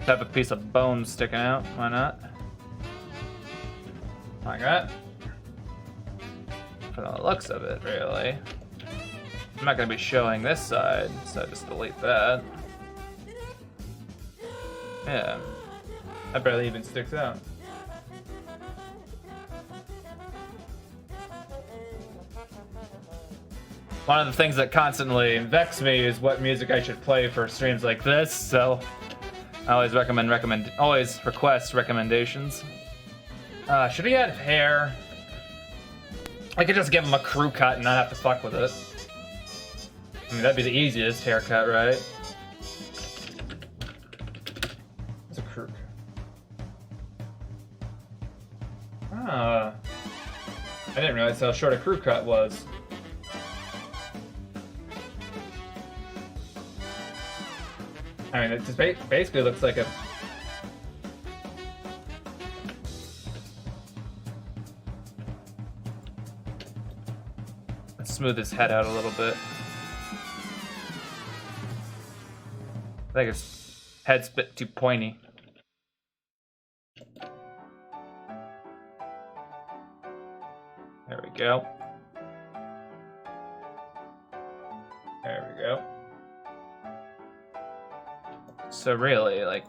Have a piece of bone sticking out, why not? Like that. For the looks of it, really. I'm not gonna be showing this side, so just delete that. Yeah. That barely even sticks out. One of the things that constantly vexes me is what music I should play for streams like this, so I always always request recommendations. Should he have hair? I could just give him a crew cut and not have to fuck with it. I mean, that'd be the easiest haircut, right? It's a crew cut. Ah. I didn't realize how short a crew cut was. I mean, it just basically looks like a... Let's smooth his head out a little bit. I think his head's a bit too pointy. There we go. There we go. So really, like...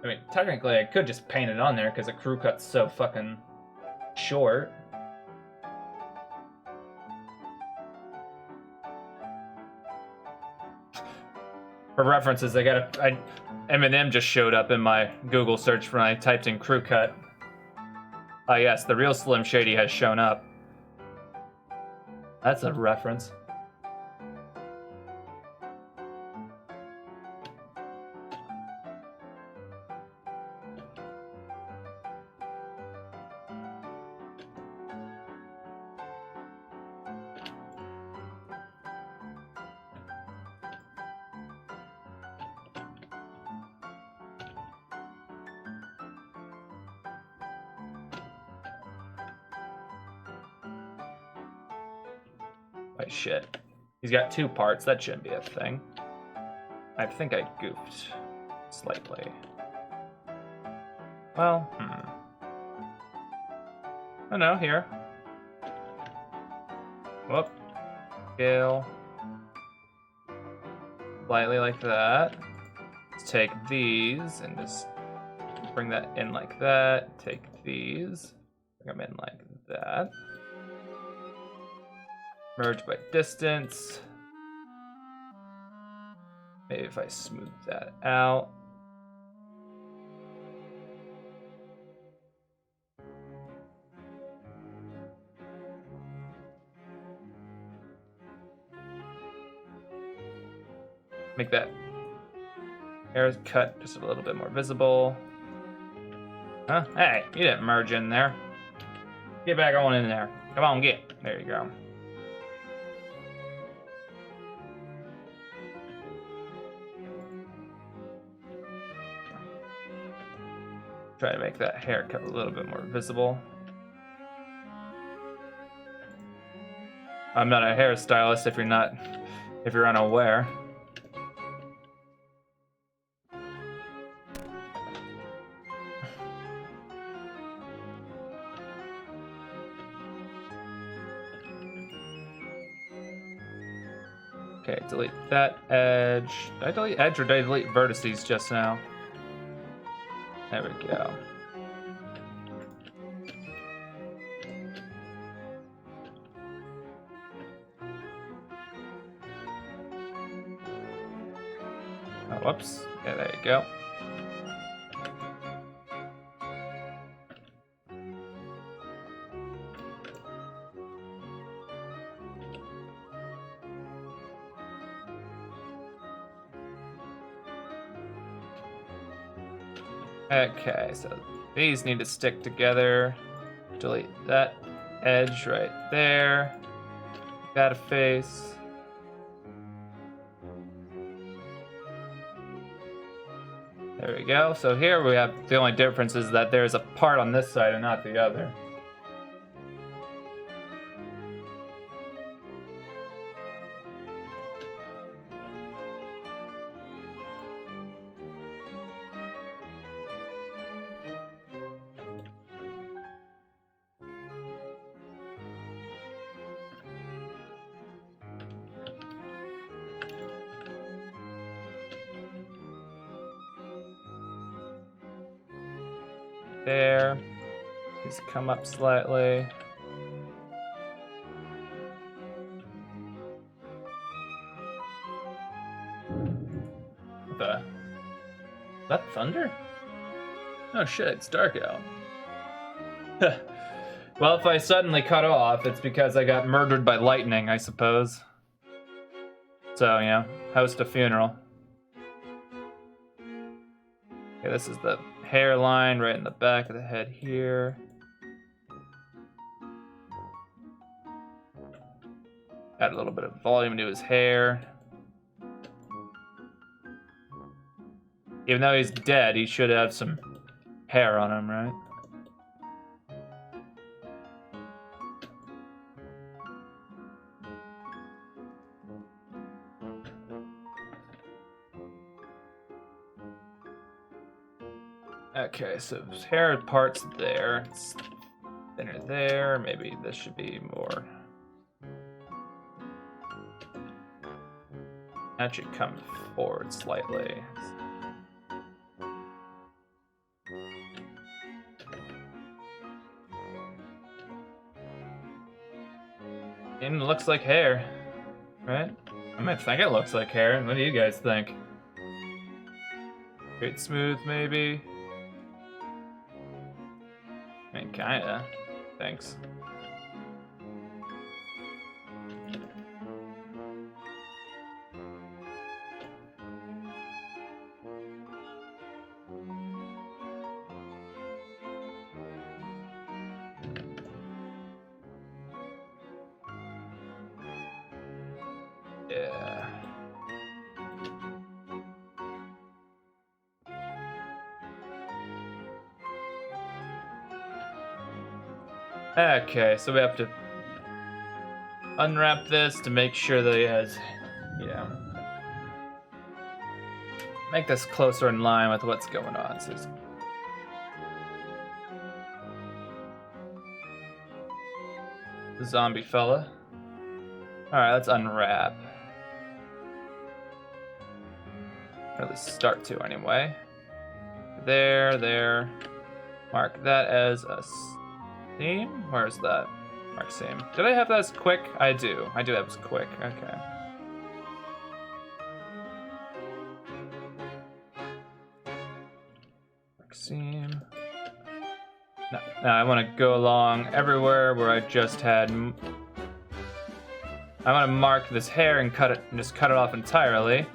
I mean, technically I could just paint it on there because the crew cut's so fucking short. For references, Eminem just showed up in my Google search when I typed in crew cut. Yes, the real Slim Shady has shown up. That's a reference. Oh, shit. He's got 2 parts. That shouldn't be a thing. I think I goofed slightly. Well, Oh no, here. Whoop. Scale. Slightly like that. Let's take these and just bring that in like that. Take these. Bring them in like that. Merge by distance. Maybe if I smooth that out. make that haircut just a little bit more visible. Huh? Hey, you didn't merge in there. Get back on in there. Come on, get. There you go. Try to make that haircut a little bit more visible. I'm not a hairstylist if you're unaware. Okay, delete that edge. Did I delete edge or did I delete vertices just now? There we go. Oh, whoops. Yeah, there you go. Okay, so these need to stick together. Delete that edge right there. Got a face. There we go. So here we have the only difference is that there's a part on this side and not the other. There. Just come up slightly. What the? Is that thunder? Oh shit, it's dark out. Well, if I suddenly cut off, it's because I got murdered by lightning, I suppose. So, you know, host a funeral. Okay, this is the hairline right in the back of the head here. Add a little bit of volume to his hair. Even though he's dead, he should have some hair on him, right? Okay, so his hair part's there. It's thinner there. Maybe this should be more. That should come forward slightly. And it looks like hair, right? I might think it looks like hair. What do you guys think? Straight smooth, maybe? I mean, kinda. Thanks. Yeah. Okay, so we have to unwrap this to make sure that he has, you know, make this closer in line with what's going on. So the zombie fella. Alright, let's unwrap. Or at least start to, anyway. There. Mark that as a seam? Where's that? Mark seam. Did I have that as quick? I do. I do have as quick. Okay. Mark seam. Now I want to go along everywhere where I just had. I want to mark this hair and cut it, and just cut it off entirely.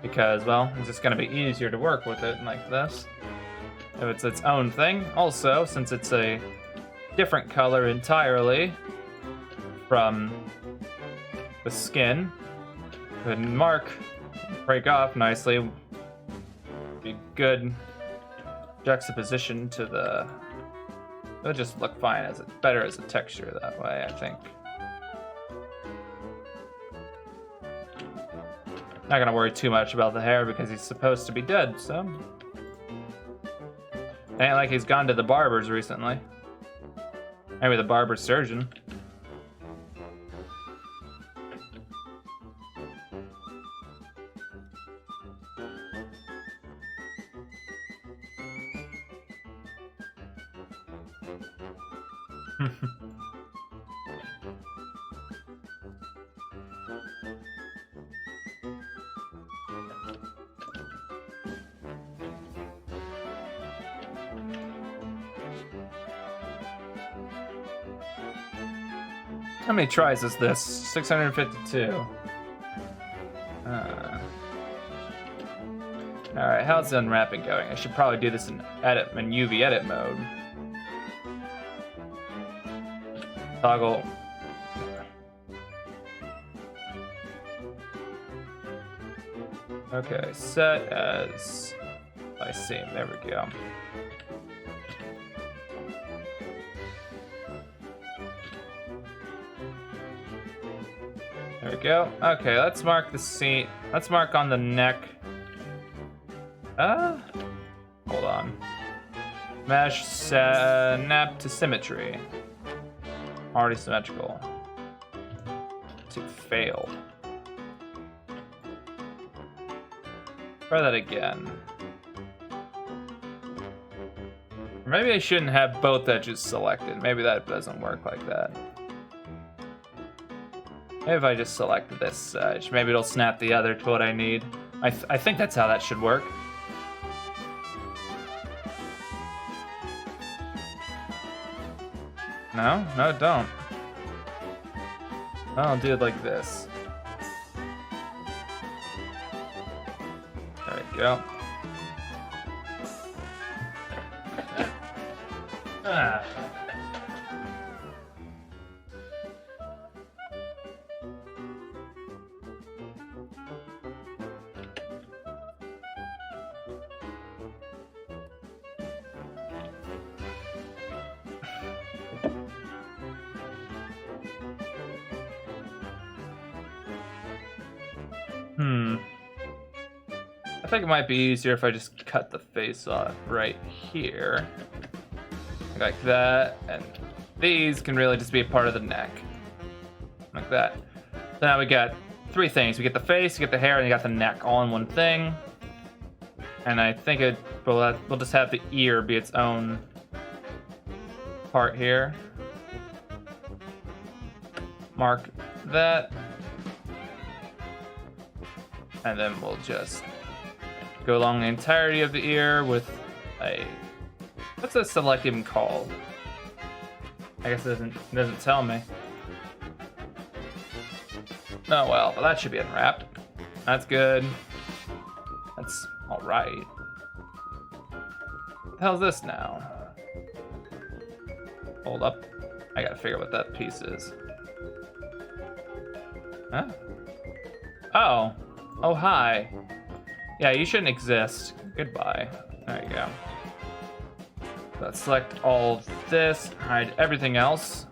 because, well, it's just going to be easier to work with it like this. If it's its own thing. Also, since it's a different color entirely from the skin, could mark, break off nicely. Be good juxtaposition to the. It'll just look fine as better as a texture that way, I think. Not gonna worry too much about the hair because he's supposed to be dead, so. Ain't like he's gone to the barbers recently. Maybe the barber surgeon. How many tries is this? 652. Alright, how's the unwrapping going? I should probably do this in UV edit mode. Toggle. Okay, set as by seam. There we go. There we go. Okay, let's mark the seam. Let's mark on the neck. Hold on. Mesh snap to symmetry. Already symmetrical. To fail. Try that again. Maybe I shouldn't have both edges selected. Maybe that doesn't work like that. Maybe if I just select this edge, maybe it'll snap the other to what I need. I think that's how that should work. No, don't. I'll do it like this. There we go. Ah. I think it might be easier if I just cut the face off right here. Like that, and these can really just be a part of the neck. Like that. So now we got three things. We get the face, you get the hair, and you got the neck all in one thing. And I think we'll just have the ear be its own part here. Mark that. And then we'll just go along the entirety of the ear with a... What's a select even called? I guess it doesn't tell me. Oh well, but that should be unwrapped. That's good. That's alright. What the hell's this now? Hold up. I gotta figure out what that piece is. Huh? Oh. Oh, hi. Yeah, you shouldn't exist. Goodbye. There you go. Let's select all of this, hide everything else.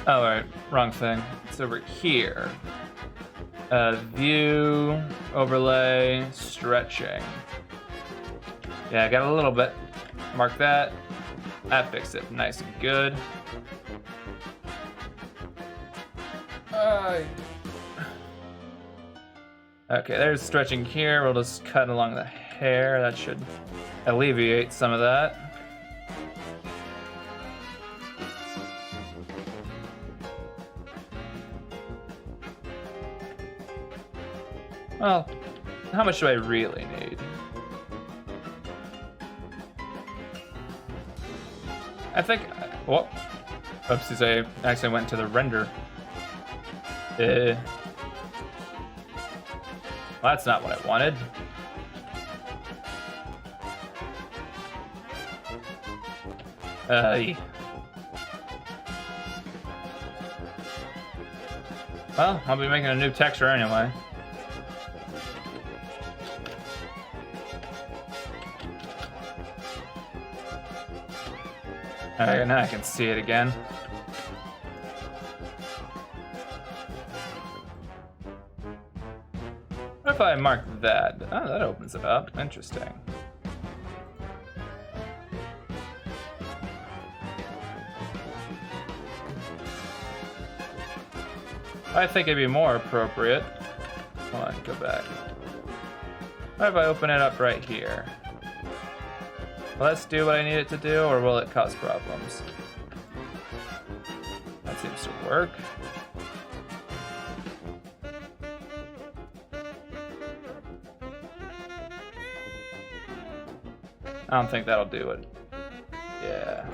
Oh, alright, wrong thing. It's over here. View, overlay, stretching. Yeah, I got a little bit. Mark that. That fixed it. Nice and good. Okay, there's stretching here. We'll just cut along the hair. That should alleviate some of that. Well, how much do I really need? I think. Well, oopsies, I actually went to the render. Well, that's not what I wanted. Well, I'll be making a new texture anyway. Alright, now I can see it again. What if I mark that? Oh, that opens it up. Interesting. I think it'd be more appropriate. Hold on, go back. What if I open it up right here? Will this do what I need it to do, or will it cause problems? That seems to work. I don't think that'll do it. Yeah.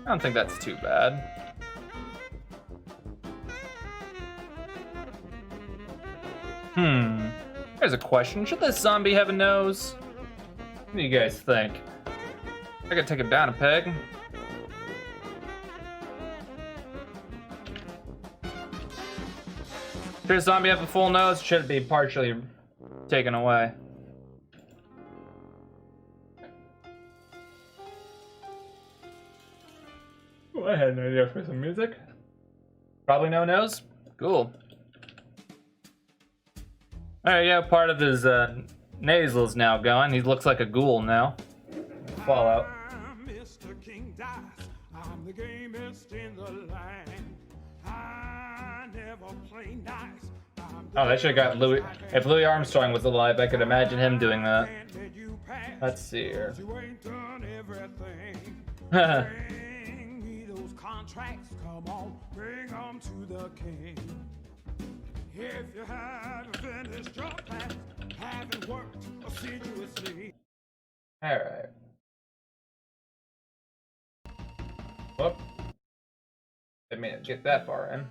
I don't think that's too bad. Here's a question. Should this zombie have a nose? What do you guys think? I could take it down a peg. Should a zombie have a full nose? Should it be partially taken away? Oh, I had an idea for some music. Probably no nose? Cool. Alright, yeah, part of his nasal is now gone. He looks like a ghoul now. Fallout. I'm Mr. King Dice. I'm the gamest in the land. I never play nice. Oh, they should have got Louis. If Louis Armstrong was alive, I could imagine him doing that. Let's see here. You ain't done everything. Bring me those contracts. Come on, bring 'em to the king. If you haven't finished your class, haven't worked assiduously. Alright. Whoop. Didn't mean to get that far in.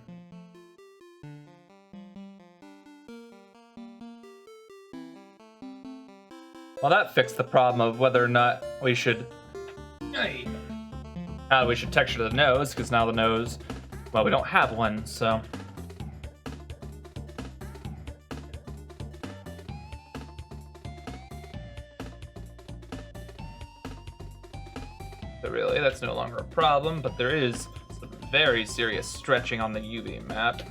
Well, that fixed the problem of whether or not we should... we should texture the nose, because now the nose... Well, we don't have one, so... So really, that's no longer a problem, but there is some very serious stretching on the UV map.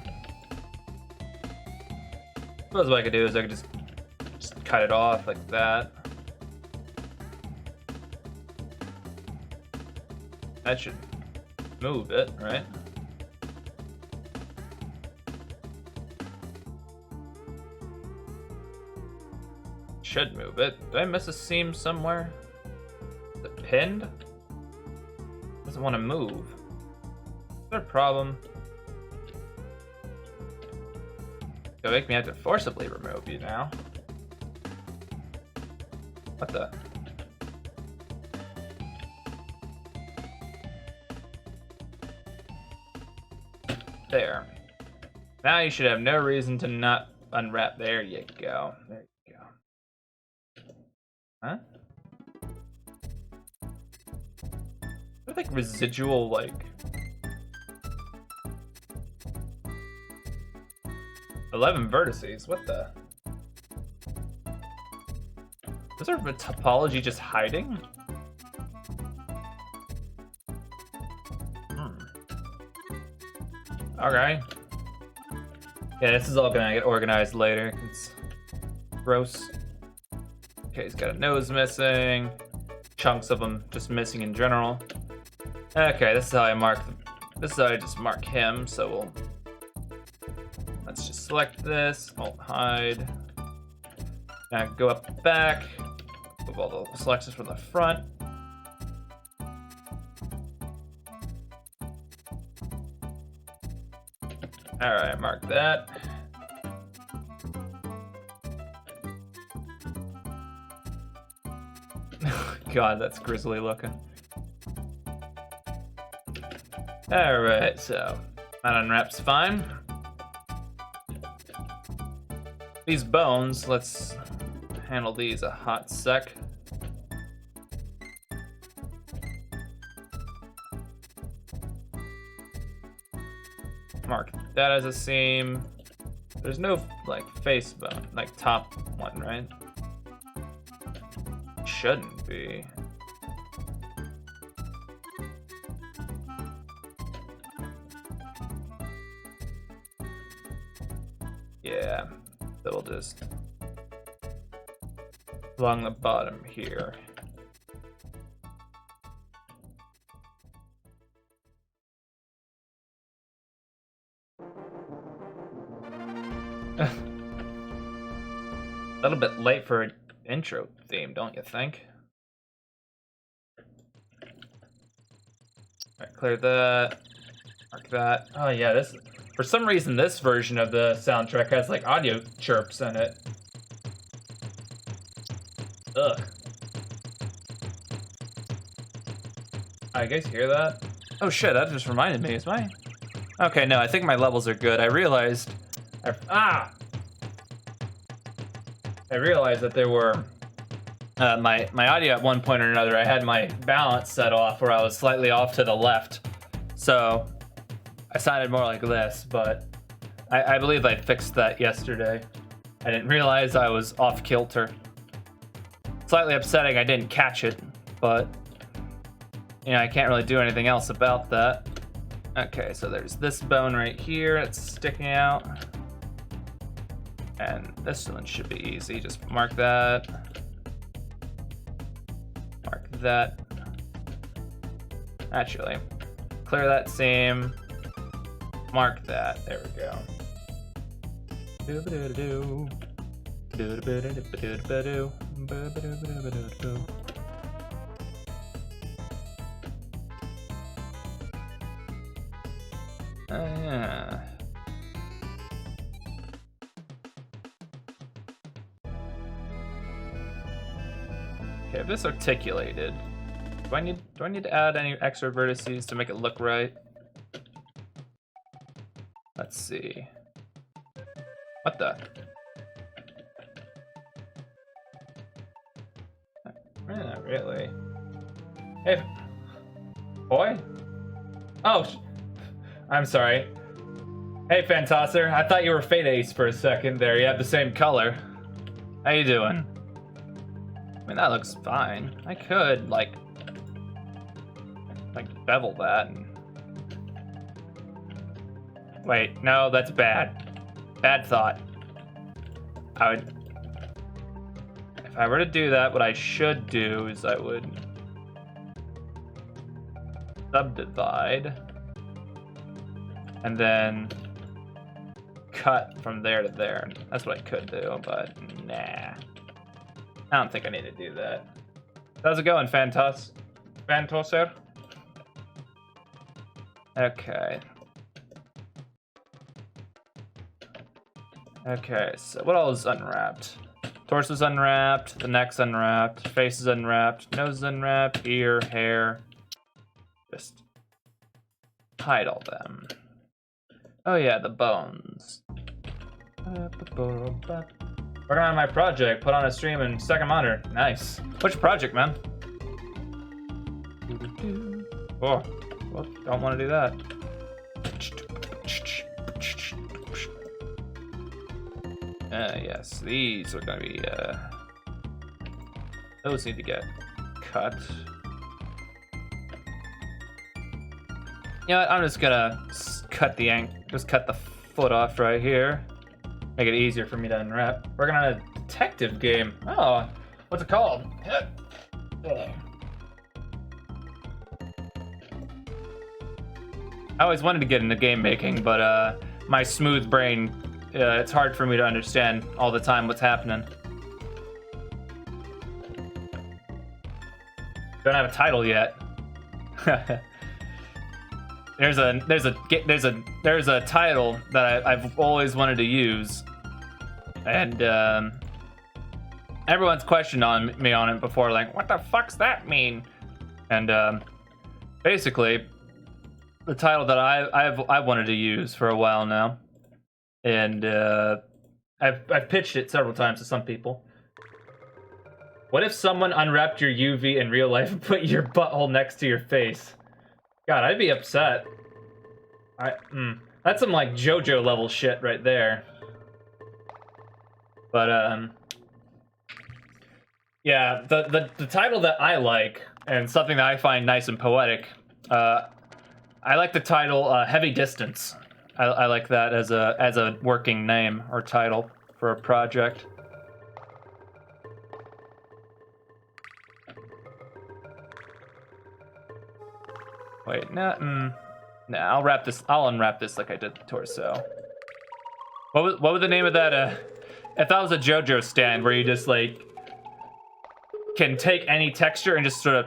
Suppose what I could do is I could just cut it off like that. That should move it, right? Should move it. Did I miss a seam somewhere? Is it pinned? Doesn't want to move. Is there a problem? It'll make me have to forcibly remove you now. What the? There. Now you should have no reason to not unwrap. There you go. There you go. Huh? I think residual, like... 11 vertices, what the? Is our topology just hiding? Okay. Yeah, this is all gonna get organized later. It's gross. Okay, he's got a nose missing. Chunks of them just missing in general. Okay, this is how I mark them. This is how I just mark him, so we'll... Let's just select this, Alt hide. Now go up back. Move all the selections from the front. Alright, mark that. God, that's grisly looking. Alright, so that unwraps fine. These bones, let's handle these a hot sec. Mark that as a seam. There's no like face bone, like top one, right? Shouldn't be. Yeah, that'll just along the bottom here. A little bit late for an intro theme, don't you think? Alright, clear that. Mark that. Oh yeah, this for some reason this version of the soundtrack has like audio chirps in it. Ugh. I guys hear that? Oh shit, that just reminded me. Is my okay? No, I think my levels are good. I realized that there were my audio at one point or another. I had my balance set off where I was slightly off to the left, so I sounded more like this. But I believe I fixed that yesterday. I didn't realize I was off kilter. Slightly upsetting I didn't catch it, but you know I can't really do anything else about that. Okay, so there's this bone right here that's sticking out. And this one should be easy. Just mark that. Mark that. Actually, clear that seam. Mark that. There we go. Do-ba-do-do-do. Do-ba-do-do-ba-do-ba-do. Ba-ba-do-ba-do-ba-do-do. Yeah. Okay, if this articulated, do I need to add any extra vertices to make it look right? Let's see. What the? Not really. Hey, boy. Oh, I'm sorry. Hey, Phantasser. I thought you were Fate Ace for a second there. You have the same color. How you doing? I mean, that looks fine. I could, like bevel that. Wait, no, that's bad. Bad thought. If I were to do that, what I should do is I would subdivide and then cut from there to there. That's what I could do, but nah. I don't think I need to do that. How's it going, Phantasser? Okay. Okay, so what all is unwrapped? Torso's unwrapped, the neck's unwrapped, face is unwrapped, nose is unwrapped, ear, hair. Just hide all them. Oh yeah, the bones. Working on my project, put on a stream in second monitor. Nice. Which project, man? Oh, well, don't want to do that. Yes, these are gonna be, those need to get cut. You know what, I'm just gonna cut the foot off right here. Make it easier for me to unwrap. Working on a detective game. Oh, what's it called? I always wanted to get into game making, but my smooth brain, it's hard for me to understand all the time what's happening. Don't have a title yet. There's a title that I've always wanted to use, and everyone's questioned on me on it before, like, what the fuck's that mean? And basically, the title that I've wanted to use for a while now, and I've pitched it several times to some people. What if someone unwrapped your UV in real life and put your butthole next to your face? God, I'd be upset. That's some like JoJo level shit right there. But yeah, the title that I like, and something that I find nice and poetic, I like the title Heavy Distance. I like that as a working name or title for a project. Wait, nah, I'll unwrap this like I did the torso. What was the name of that? If that was a JoJo stand where you just like can take any texture and just sort of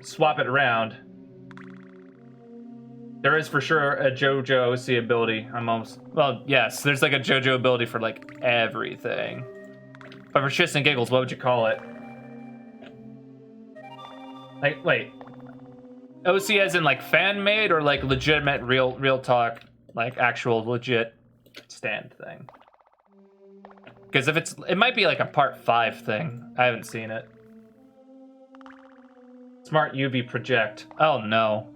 swap it around. There is for sure a JoJo OC ability. Well, yes, there's like a JoJo ability for like everything. But for shits and giggles, what would you call it? Like, wait. OC as in like fan made or like legitimate real talk, like actual legit stand thing? Because if it might be like a part 5 thing. I haven't seen it. Smart UV project. Oh no.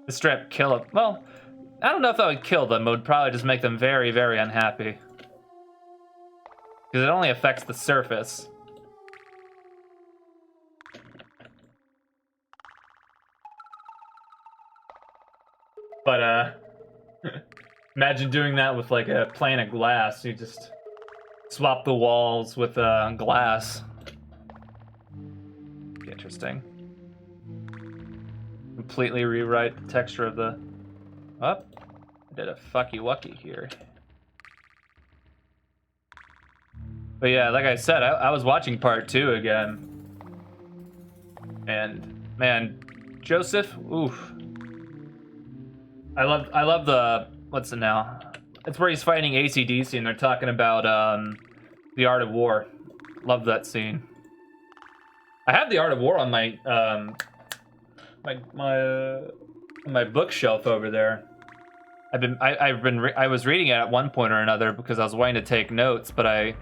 The strap kill it. Well, I don't know if that would kill them. It would probably just make them very, very unhappy. Because it only affects the surface. But, imagine doing that with like a plane of glass. You just swap the walls with glass. Interesting. Completely rewrite the texture of the... Oh, I did a fucky wucky here. But yeah, like I said, I was watching part 2 again. And, man, Joseph, oof. I love the... What's it now? It's where he's fighting AC/DC and they're talking about the Art of War. Love that scene. I have the Art of War on my my bookshelf over there. I was reading it at one point or another because I was wanting to take notes, but I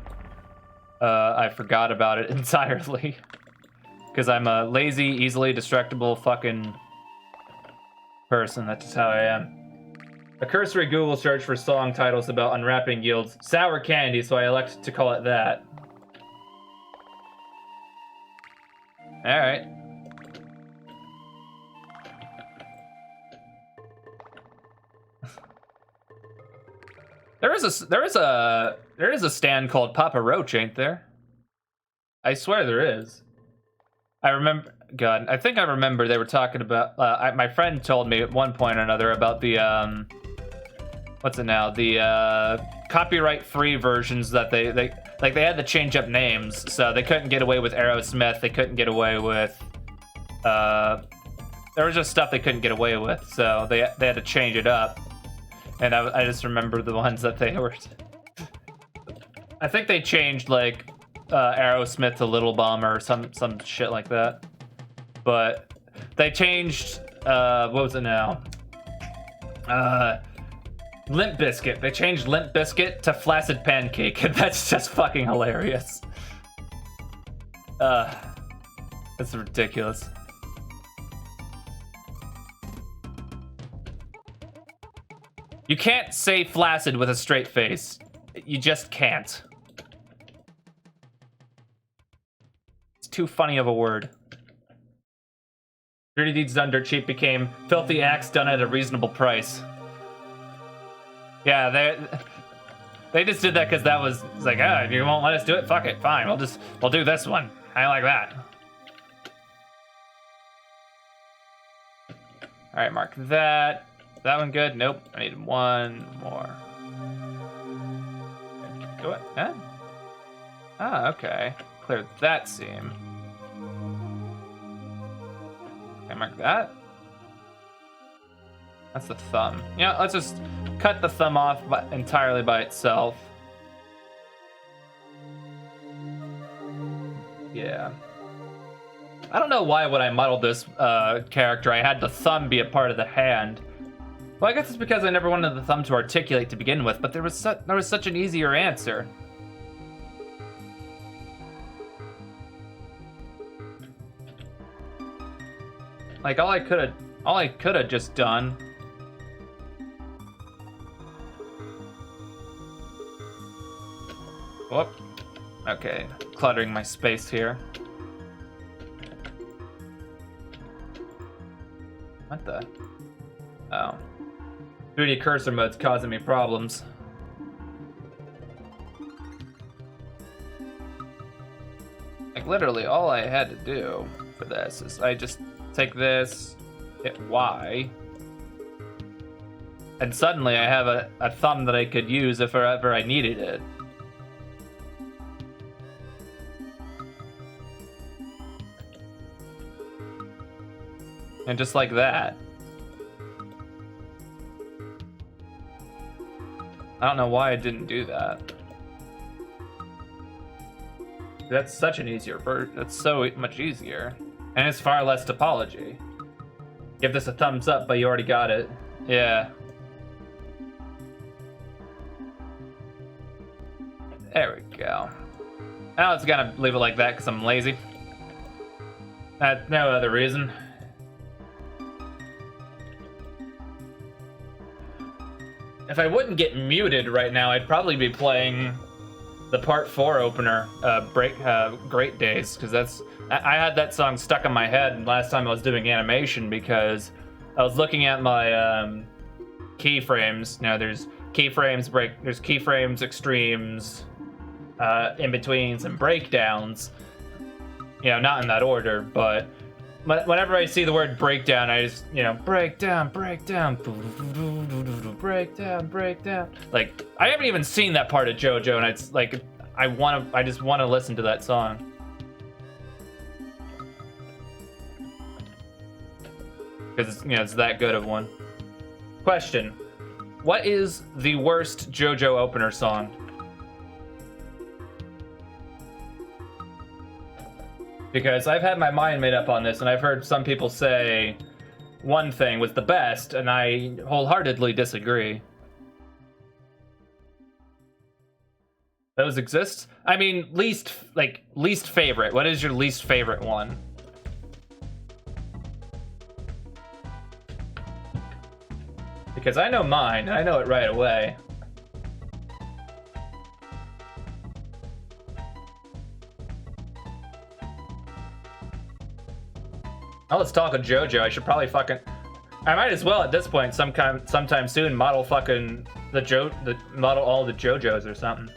forgot about it entirely because I'm a lazy, easily distractible fucking person. That's just how I am. A cursory Google search for song titles about unwrapping yields sour candy, so I elect to call it that. All right. There is a stand called Papa Roach, ain't there? I swear there is. I remember. God, I think I remember they were talking about. My friend told me at one point or another about the what's it now? The copyright-free versions that they had to change up names, so they couldn't get away with Aerosmith. They couldn't get away with. There was just stuff they couldn't get away with, so they had to change it up. And I just remember the ones that they were. I think they changed like Aerosmith to Little Bomber or some shit like that. But they changed what was it now? Limp Bizkit. They changed Limp Bizkit to Flaccid Pancake, and that's just fucking hilarious. That's ridiculous. You can't say flaccid with a straight face. You just can't. It's too funny of a word. Dirty Deeds Done Dirt Cheap became Filthy Acts Done at a Reasonable Price. Yeah, they just did that because that was like, oh, you won't let us do it? Fuck it, fine. We'll do this one. I like that. All right, mark that. Is that one good? Nope. I need one more. Do it. Huh? Ah, okay. Clear that seam. Okay, mark that. That's the thumb. Yeah, let's just cut the thumb off entirely by itself. Yeah. I don't know why when I modeled this character, I had the thumb be a part of the hand. Well, I guess it's because I never wanted the thumb to articulate to begin with, but there was such an easier answer. Like all I could have just done. Whoop. Okay, cluttering my space here. What the? Oh. 3D cursor mode's causing me problems. Like literally all I had to do for this is I just take this, hit Y, and suddenly I have a thumb that I could use if ever I needed it. And just like that. I don't know why I didn't do that. That's such an easier version. That's so much easier. And it's far less topology. Give this a thumbs up, but you already got it. Yeah. There we go. Now it's gonna leave it like that because I'm lazy. No other reason. If I wouldn't get muted right now, I'd probably be playing the Part 4 opener, Great Days, because I had that song stuck in my head last time I was doing animation because I was looking at my keyframes. Now there's keyframes, there's keyframes, extremes, in betweens, and breakdowns. You know, not in that order, but whenever I see the word breakdown, I just, you know, breakdown, breakdown, breakdown, breakdown. Like, I haven't even seen that part of JoJo, and it's like, I just want to listen to that song. Because it's, you know, it's that good of one. Question: what is the worst JoJo opener song? Because I've had my mind made up on this, and I've heard some people say one thing was the best, and I wholeheartedly disagree. Those exist? I mean, least favorite. What is your least favorite one? Because I know mine, and I know it right away. Oh, let's talk of JoJo. I should probably I might as well at this point sometime soon model model all the JoJos or something.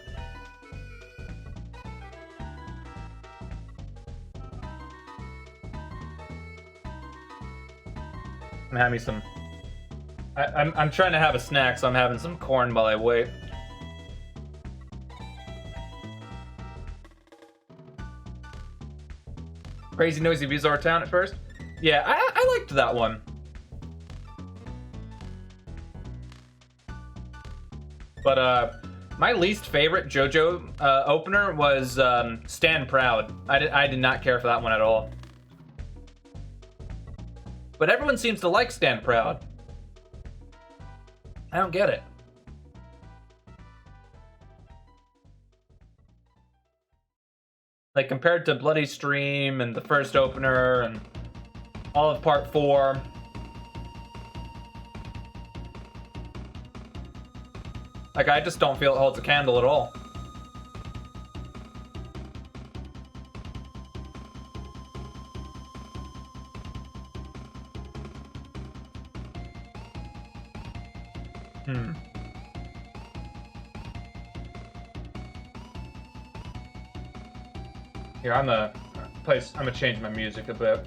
I'm having some. I'm trying to have a snack, so I'm having some corn while I wait. Crazy Noisy Bizarre Town at first? Yeah, I liked that one. But my least favorite JoJo opener was Stand Proud. I did not care for that one at all. But everyone seems to like Stand Proud. I don't get it. Like, compared to Bloody Stream and the first opener and all of Part 4. Like, I just don't feel it holds a candle at all. Here, I'm gonna change my music a bit.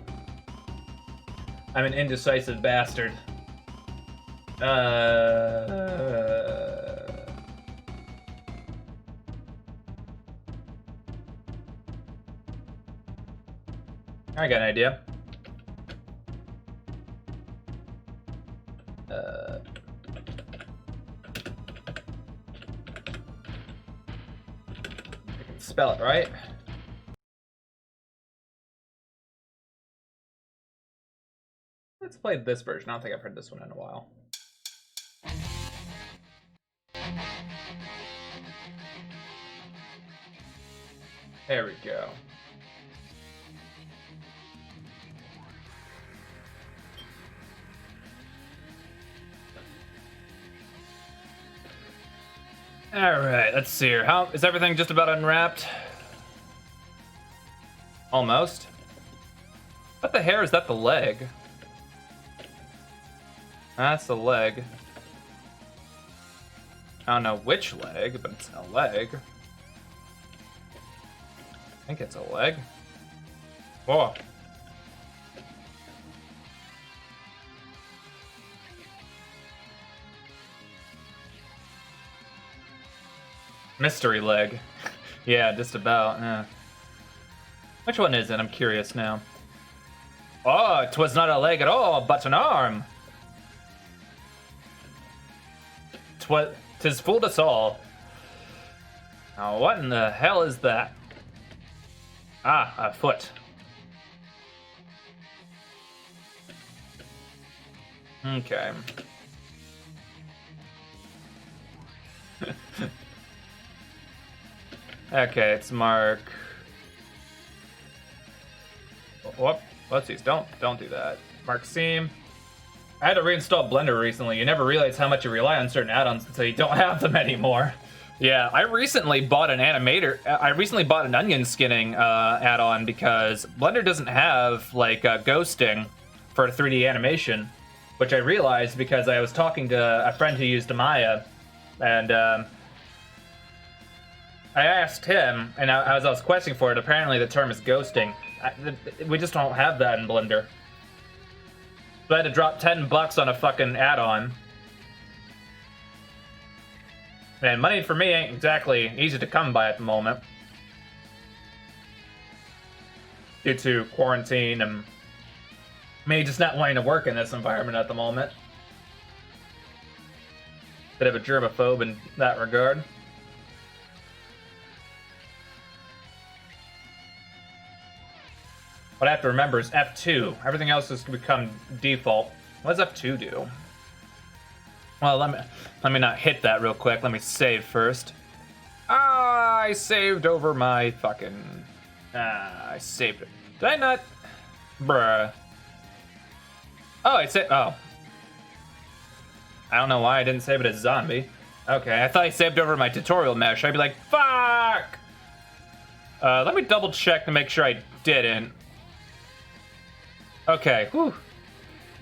I'm an indecisive bastard. I got an idea. Spell it right. play this version. I don't think I've heard this one in a while. There we go. All right, let's see here. How is everything just about unwrapped? Almost. Is that the hair? Is that the leg? That's the leg. I don't know which leg, but it's a leg. I think it's a leg. Whoa. Mystery leg. Yeah, just about. Yeah. Which one is it? I'm curious now. Oh, 'twas not a leg at all, but an arm. 'Tis fooled us all. Now, what in the hell is that? Ah, a foot. Okay. Okay, it's Mark. Whoop, whoopsies, don't do that. Mark Seam. I had to reinstall Blender recently. You never realize how much you rely on certain add-ons until you don't have them anymore. Yeah, I recently bought an animator. I recently bought an onion skinning add-on because Blender doesn't have like ghosting for 3D animation, which I realized because I was talking to a friend who used Maya, and I asked him, and as I was questioning for it, apparently the term is ghosting. We just don't have that in Blender. So I had to drop $10 on a fucking add-on. And money for me ain't exactly easy to come by at the moment. Due to quarantine and me just not wanting to work in this environment at the moment. Bit of a germaphobe in that regard. What I have to remember is F2. Everything else has become default. What does F2 do? Well, let me not hit that real quick. Let me save first. I saved over my fucking... I saved it. Did I not? Bruh. Oh, I saved... Oh. I don't know why I didn't save it as zombie. Okay, I thought I saved over my tutorial mesh. I'd be like, fuck! Let me double check to make sure I didn't. Okay, whew.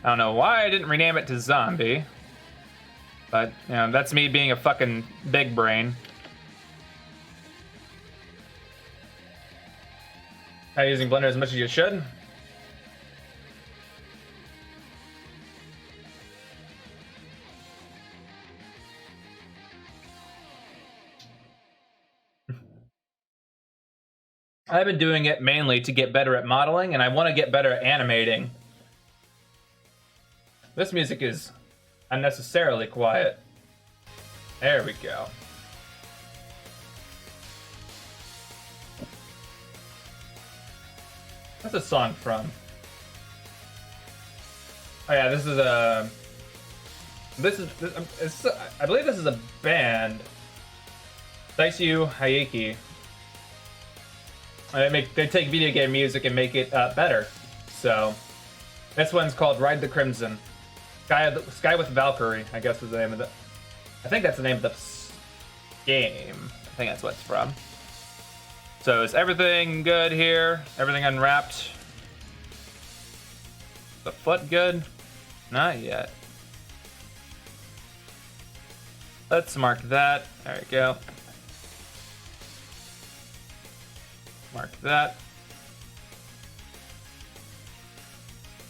I don't know why I didn't rename it to zombie. But, you know, that's me being a fucking big brain. Not using Blender as much as you should. I've been doing it mainly to get better at modeling, and I want to get better at animating. This music is unnecessarily quiet. There we go. What's this song from? Oh yeah, this is a... I believe this is a band. Daisuke Hayeki. They take video game music and make it better. So, this one's called Ride the Crimson. Sky with Valkyrie, I guess is the name of the... I think that's the name of the game. I think that's what it's from. So is everything good here? Everything unwrapped? The foot good? Not yet. Let's mark that. There we go. Mark that.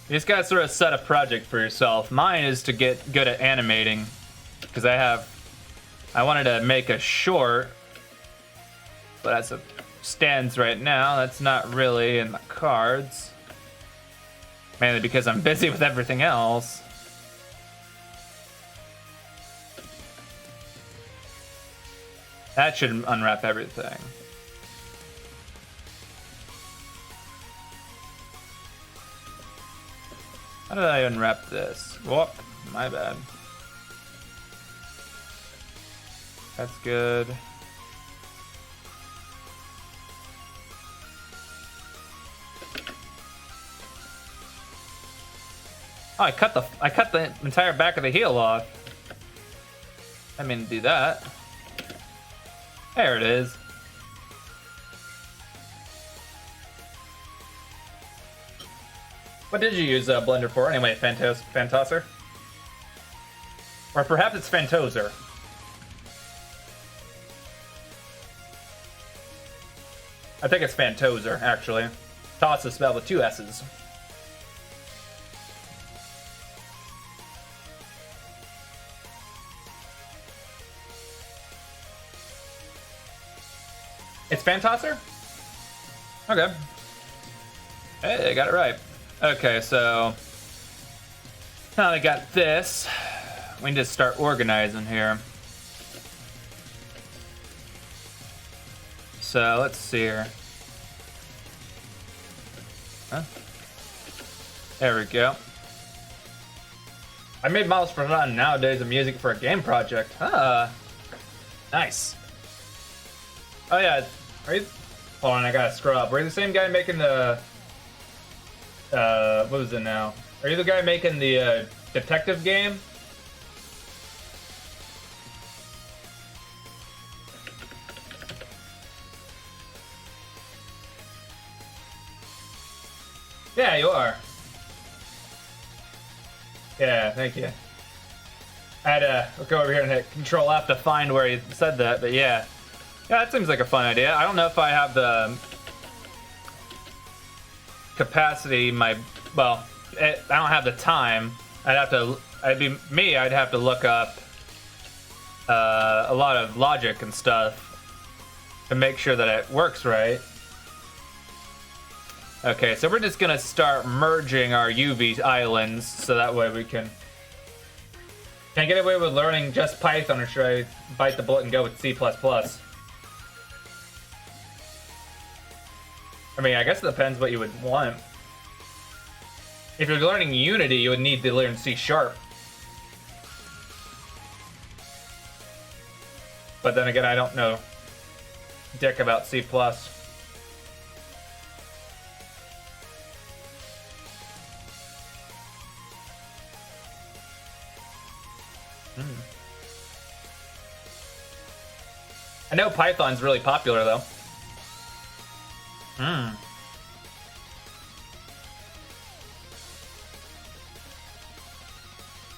You just gotta sort of set a project for yourself. Mine is to get good at animating, because I wanted to make a short, but as it stands right now, that's not really in the cards. Mainly because I'm busy with everything else. That should unwrap everything. How did I unwrap this? Whoop, my bad. That's good. Oh, I cut the entire back of the heel off. I mean, do that. There it is. What did you use Blender for anyway, Phantoser? Or perhaps it's Phantoser. I think it's Phantoser, actually. Toss is spelled with 2 S's. It's Phantosser? Okay. Hey, I got it right. Okay, so now that I got this, we need to start organizing here. So let's see here. Huh? There we go. I made models for fun nowadays of music for a game project. Nice. Oh yeah, are you? Hold on, I gotta scroll up. Are you the same guy making the? What was it now? Are you the guy making the detective game? Yeah, you are. Yeah, thank you. I had to go over here and hit Control F to find where he said that, but yeah. Yeah, that seems like a fun idea. I don't know if I have the capacity, I don't have the time. I'd have to look up a lot of logic and stuff to make sure that it works right. Okay, so we're just gonna start merging our UV islands so that way we can I get away with learning just Python, or should I bite the bullet and go with C++? I mean, I guess it depends what you would want. If you're learning Unity, you would need to learn C#. But then again, I don't know dick about C++. I know Python's really popular, though.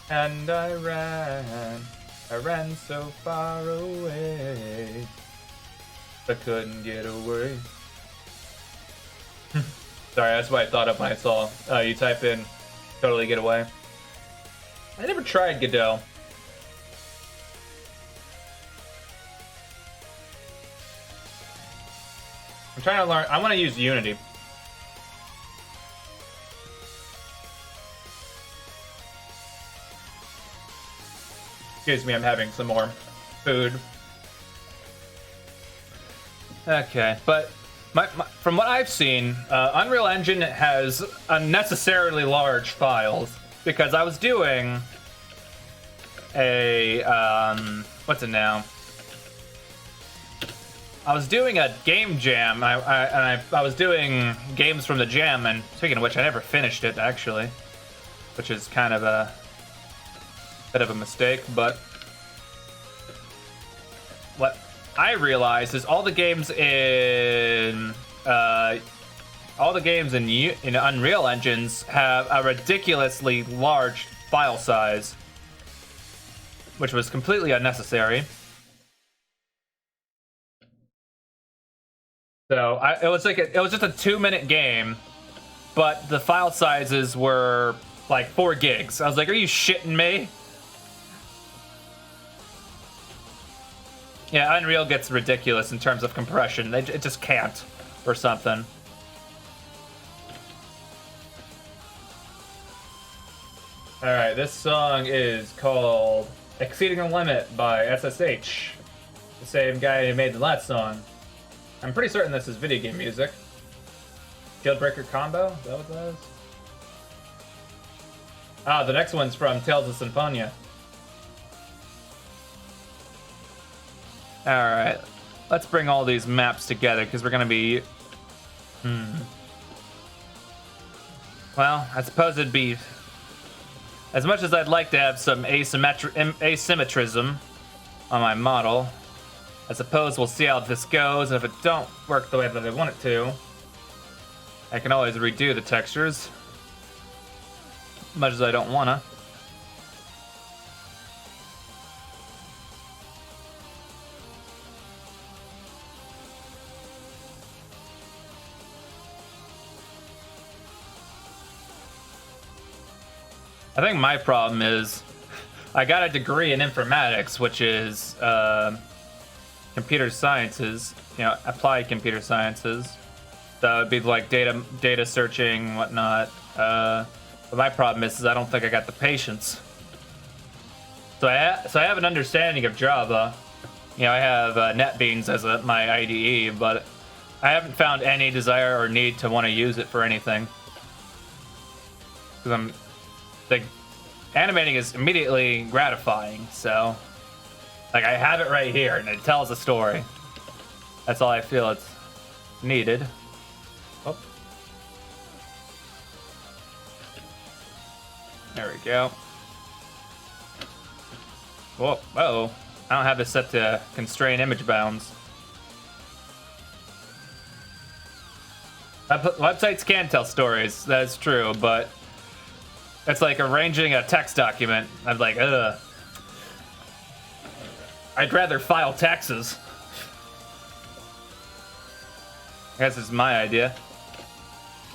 And I ran so far away, I couldn't get away. Sorry, that's what I thought of when I saw you type in "totally get away." I never tried Godot. I'm trying to learn. I want to use Unity. Excuse me, I'm having some more food. Okay, but from what I've seen, Unreal Engine has unnecessarily large files because I was doing a what's it now? I was doing a game jam. I was doing games from the jam, and speaking of which, I never finished it actually, which is kind of a bit of a mistake. But what I realized is all the games in Unreal Engines have a ridiculously large file size, which was completely unnecessary. So it was just a 2-minute game, but the file sizes were like 4 gigs. I was like, "Are you shitting me?" Yeah, Unreal gets ridiculous in terms of compression. It just can't, or something. All right, this song is called "Exceeding the Limit" by SSH, the same guy who made the last song. I'm pretty certain this is video game music. Guildbreaker Combo? Is that what that is? Ah, the next one's from Tales of Symphonia. Alright. Let's bring all these maps together, because we're going to be... Well, I suppose it'd be... As much as I'd like to have some asymmetrism on my model, I suppose we'll see how this goes, and if it don't work the way that I want it to, I can always redo the textures. As much as I don't wanna. I think my problem is I got a degree in informatics, which is computer sciences, applied computer sciences. That would be like data searching, whatnot. But my problem is I don't think I got the patience. So I have an understanding of Java. I have NetBeans as my IDE, but I haven't found any desire or need to want to use it for anything. Because like, animating is immediately gratifying, so like I have it right here and it tells a story. That's all I feel it's needed. Oh. There we go. Whoa, uh-oh. I don't have this set to constrain image bounds. Websites can tell stories, that's true, but it's like arranging a text document. I'm like, ugh. I'd rather file taxes. I guess it's my idea.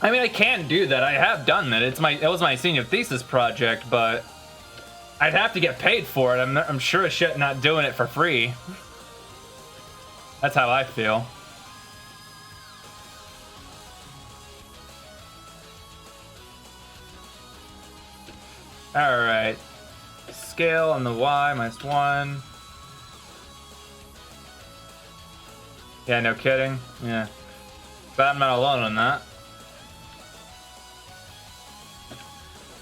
I mean, I can do that. I have done that. It was my senior thesis project, but I'd have to get paid for it. I'm sure as shit not doing it for free. That's how I feel. Alright. Scale on the Y -1. Yeah, no kidding. Yeah. But I'm not alone on that.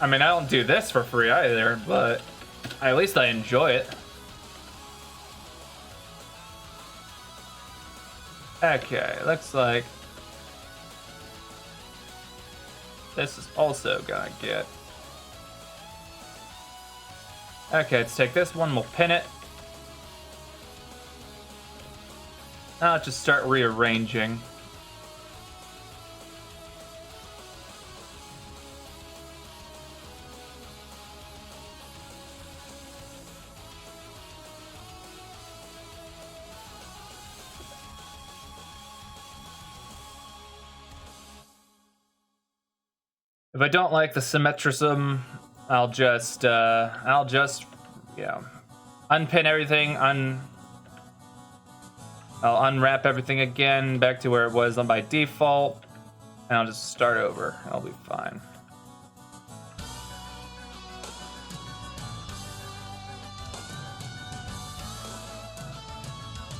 I mean, I don't do this for free either, but at least I enjoy it. Okay, looks like this is also gonna get... Okay, let's take this one, we'll pin it. Now let's just start rearranging. If I don't like the symmetrism, I'll just unpin everything, I'll unwrap everything again back to where it was by default, and I'll just start over. I'll be fine.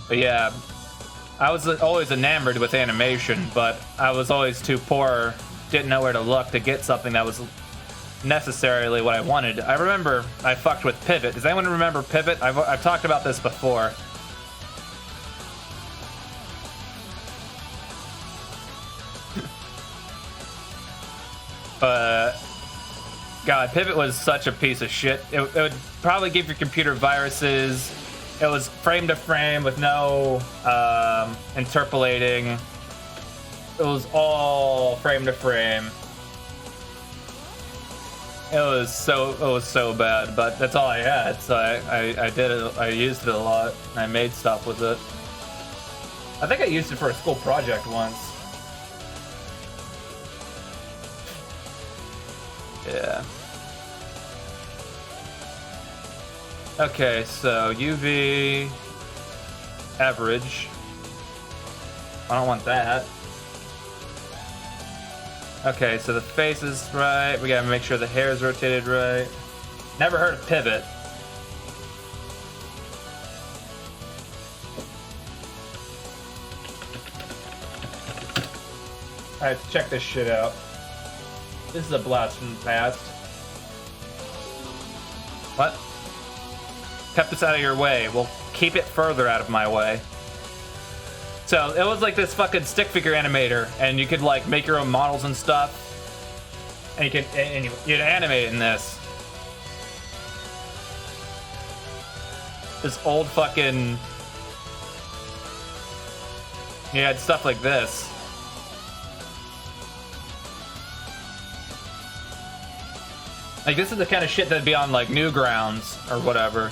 But yeah, I was always enamored with animation, but I was always too poor, didn't know where to look to get something that was necessarily what I wanted. I remember I fucked with Pivot. Does anyone remember Pivot? I've talked about this before. God, Pivot was such a piece of shit. It would probably give your computer viruses. It was frame to frame with no interpolating. It was all frame to frame. It was so bad, but that's all I had. So I did it. I used it a lot. I made stuff with it. I think I used it for a school project once. Yeah. Okay, so UV average. I don't want that. Okay, so the face is right. We gotta make sure the hair is rotated right. Never heard of Pivot. Alright, check this shit out. This is a blast from the past. What? Kept this out of your way. Well, keep it further out of my way. So it was like this fucking stick figure animator, and you could like make your own models and stuff, and you'd animate it in this. This old fucking. You had stuff like this. Like this is the kind of shit that'd be on like Newgrounds or whatever.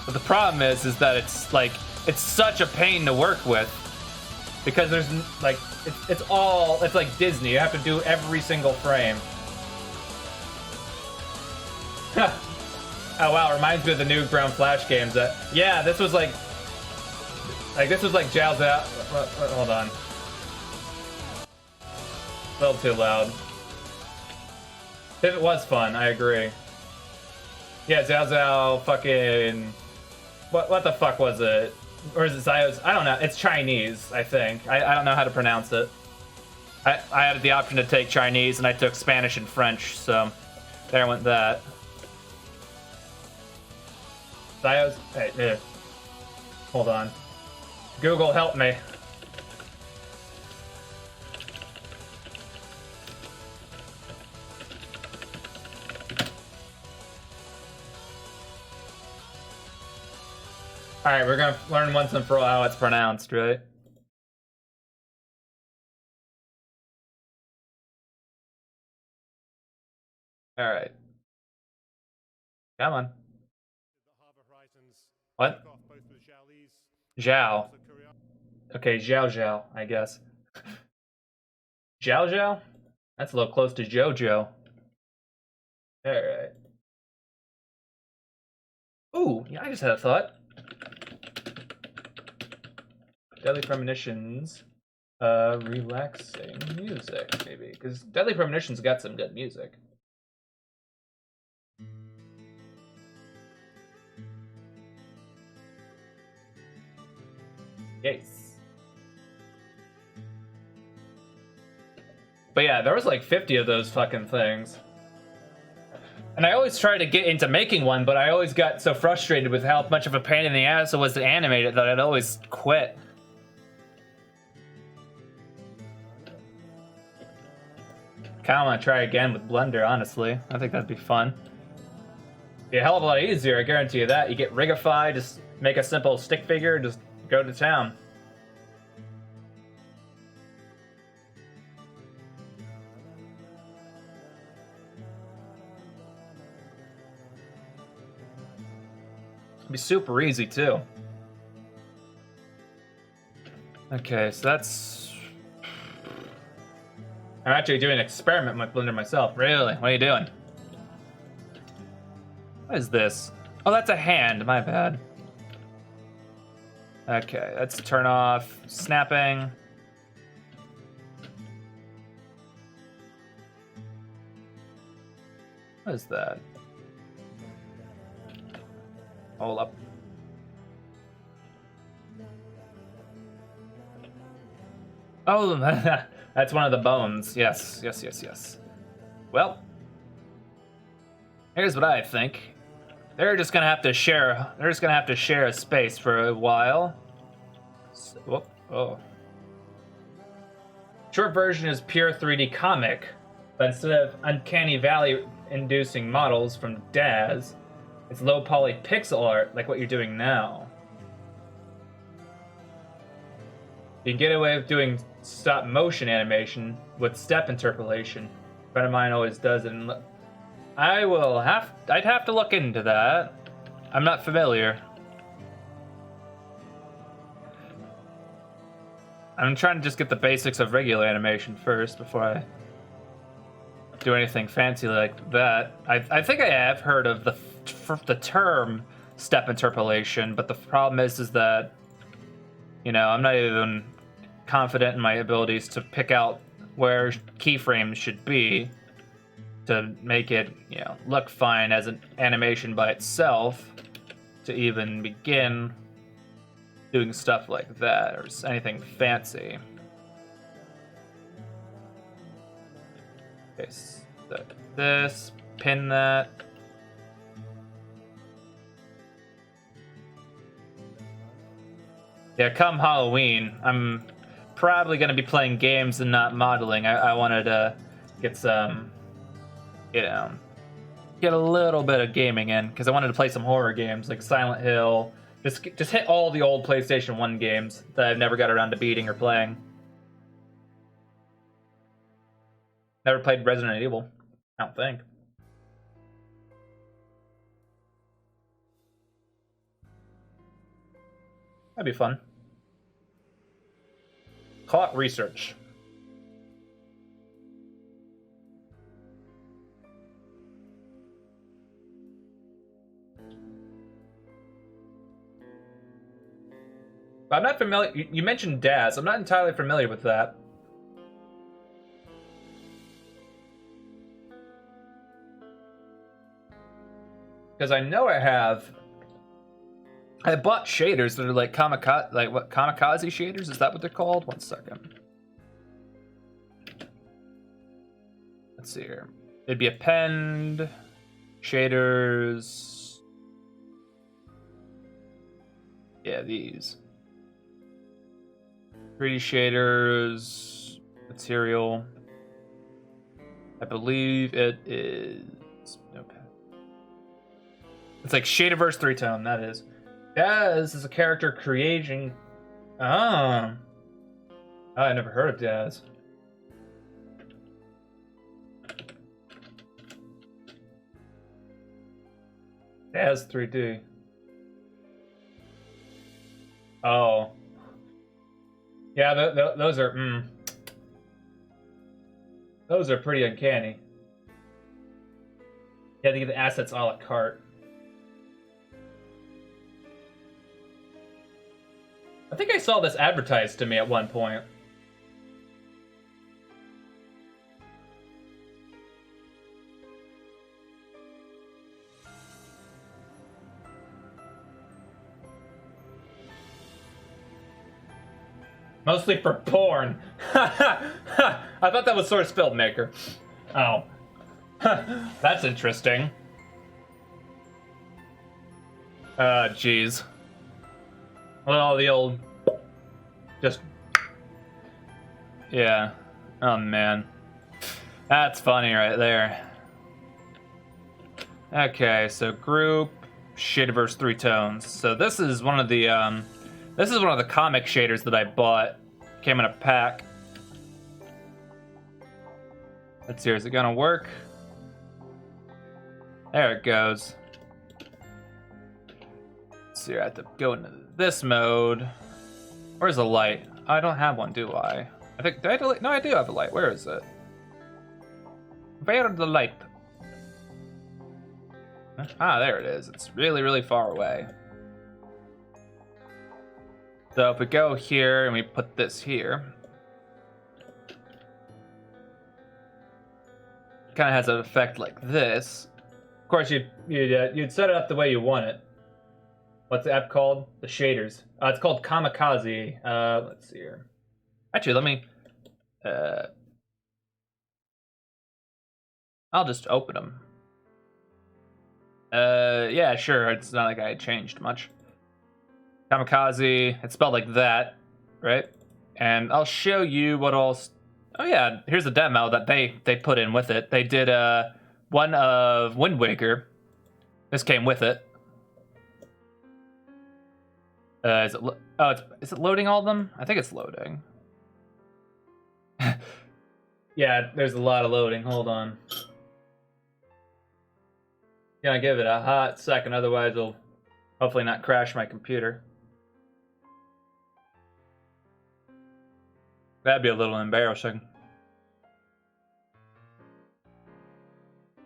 But the problem is that it's like it's such a pain to work with because there's like it's like Disney. You have to do every single frame. Oh wow, reminds me of the Newground Flash games. That yeah, this was like this was like Zhao Zhao. Hold on. A little too loud. If it was fun, I agree. Yeah, Zhao Zhao fucking... What the fuck was it? Or is it Zio's? I don't know. It's Chinese, I think. I don't know how to pronounce it. I had the option to take Chinese, and I took Spanish and French, so there went that. Zio's... Hey, hold on. Google, help me. Alright, we're gonna learn once and for all how it's pronounced, right? Alright. Come on. What? Zhao. Okay, Zhao Zhao, I guess. Zhao Zhao? That's a little close to JoJo. Alright. Ooh, yeah, I just had a thought. Deadly Premonitions, relaxing music, maybe. Because Deadly Premonitions got some good music. Yes. But yeah, there was like 50 of those fucking things. And I always tried to get into making one, but I always got so frustrated with how much of a pain in the ass it was to animate it that I'd always quit. Kinda wanna try again with Blender, honestly. I think that'd be fun. Be a hell of a lot easier, I guarantee you that. You get Rigify, just make a simple stick figure, just go to town. It'd be super easy too. Okay, so that's... I'm actually doing an experiment with Blender myself. Really? What are you doing? What is this? Oh, that's a hand. My bad. Okay, let's turn off snapping. What is that? Hold up. Oh, that's one of the bones. Yes, yes, yes, yes. Well, here's what I think. They're just gonna have to share. They're just gonna have to share a space for a while. So, whoop, oh. Short version is pure 3D comic, but instead of Uncanny Valley inducing models from Daz, it's low poly pixel art like what you're doing now. You can get away with doing stop motion animation with step interpolation. A friend of mine always does it. And I'd have to look into that. I'm not familiar. I'm trying to just get the basics of regular animation first before I do anything fancy like that. I think I have heard of the term step interpolation, but the problem is that, you know, I'm not even confident in my abilities to pick out where keyframes should be to make it, you know, look fine as an animation by itself to even begin doing stuff like that or anything fancy. Okay, so this, pin that. Yeah, come Halloween, I'm probably going to be playing games and not modeling. I wanted to get some, you know, get a little bit of gaming in, because I wanted to play some horror games like Silent Hill. Just hit all the old PlayStation 1 games that I've never got around to beating or playing. Never played Resident Evil, I don't think. That'd be fun. Clock research. I'm not familiar. You mentioned Daz. I'm not entirely familiar with that. Because I know I bought shaders that are like kamikaze, kamikaze shaders? Is that what they're called? 1 second. Let's see here. It'd be append, shaders. Yeah, these. 3D shaders, material. I believe it is. Nope. It's like Shaderverse 3-tone, that is. Daz is a character creating. I never heard of Daz. Daz 3D. Oh. Yeah, those are. Those are pretty uncanny. You have to get the assets a la carte. I think I saw this advertised to me at one point. Mostly for porn. I thought that was Source Filmmaker. Oh. That's interesting. Jeez. Well, the old... Just... Yeah. Oh, man. That's funny right there. Okay, so group, Shaderverse 3-tones. So this is one of the, this is one of the comic shaders that I bought. Came in a pack. Let's see, is it gonna work? There it goes. Let's see, I have to go into this mode. Where's the light? I don't have one, do I? I think, did I delete? No, I do have a light. Where is it? Where's the light? Ah, there it is. It's really, really far away. So if we go here and we put this here, kind of has an effect like this. Of course, you'd set it up the way you want it. What's the app called? The shaders. It's called Kamikaze. Let's see here. Actually, let me. I'll just open them. Yeah, sure. It's not like I changed much. Kamikaze. It's spelled like that, right? And I'll show you what else. Oh yeah, here's the demo that they put in with it. They did one of Wind Waker. This came with it. Is it loading all of them? I think it's loading. Yeah, there's a lot of loading. Hold on. Gonna give it a hot second, otherwise it'll hopefully not crash my computer. That'd be a little embarrassing.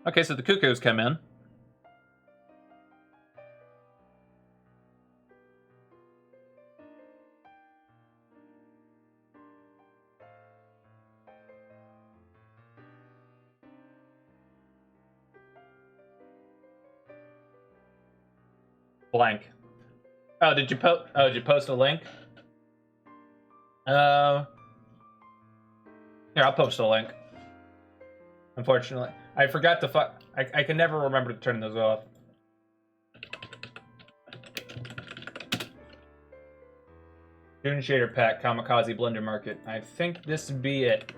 Okay, so the cuckoos come in. Blank. Oh, did you post a link? Here, I'll post a link. Unfortunately. I forgot to I can never remember to turn those off. Dune Shader Pack, Kamikaze Blender Market. I think this would be it.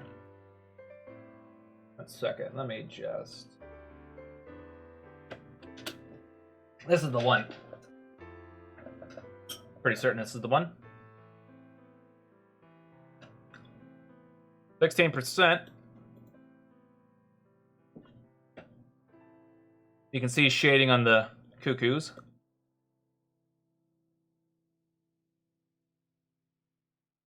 1 second, let me just... This is the one. Pretty certain this is the one. 16%. You can see shading on the cuckoos.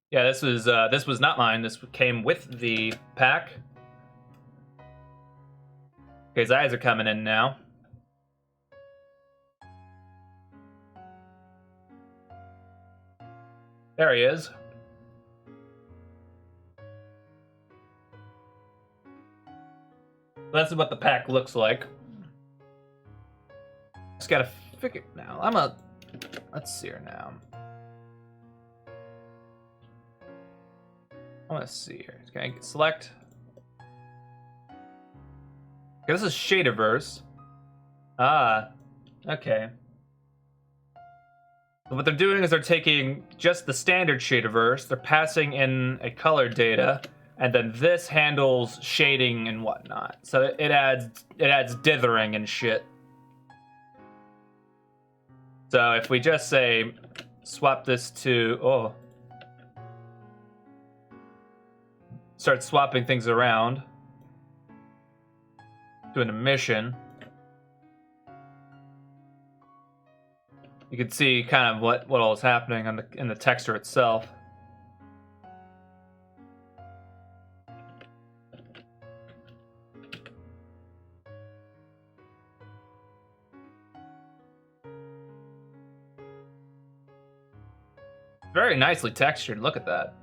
Yeah, this was not mine. This came with the pack. Okay, his eyes are coming in now. There he is. That's what the pack looks like. Just gotta figure now. Let's see here now. I want to see here. Can I select? Okay, this is Shaderverse. Ah, okay. So what they're doing is they're taking just the standard Shaderverse, they're passing in a color data, and then this handles shading and whatnot. So it adds dithering and shit. So if we just say swap this to start swapping things around, doing a mission, you can see kind of what all is happening in the texture itself. Very nicely textured. Look at that.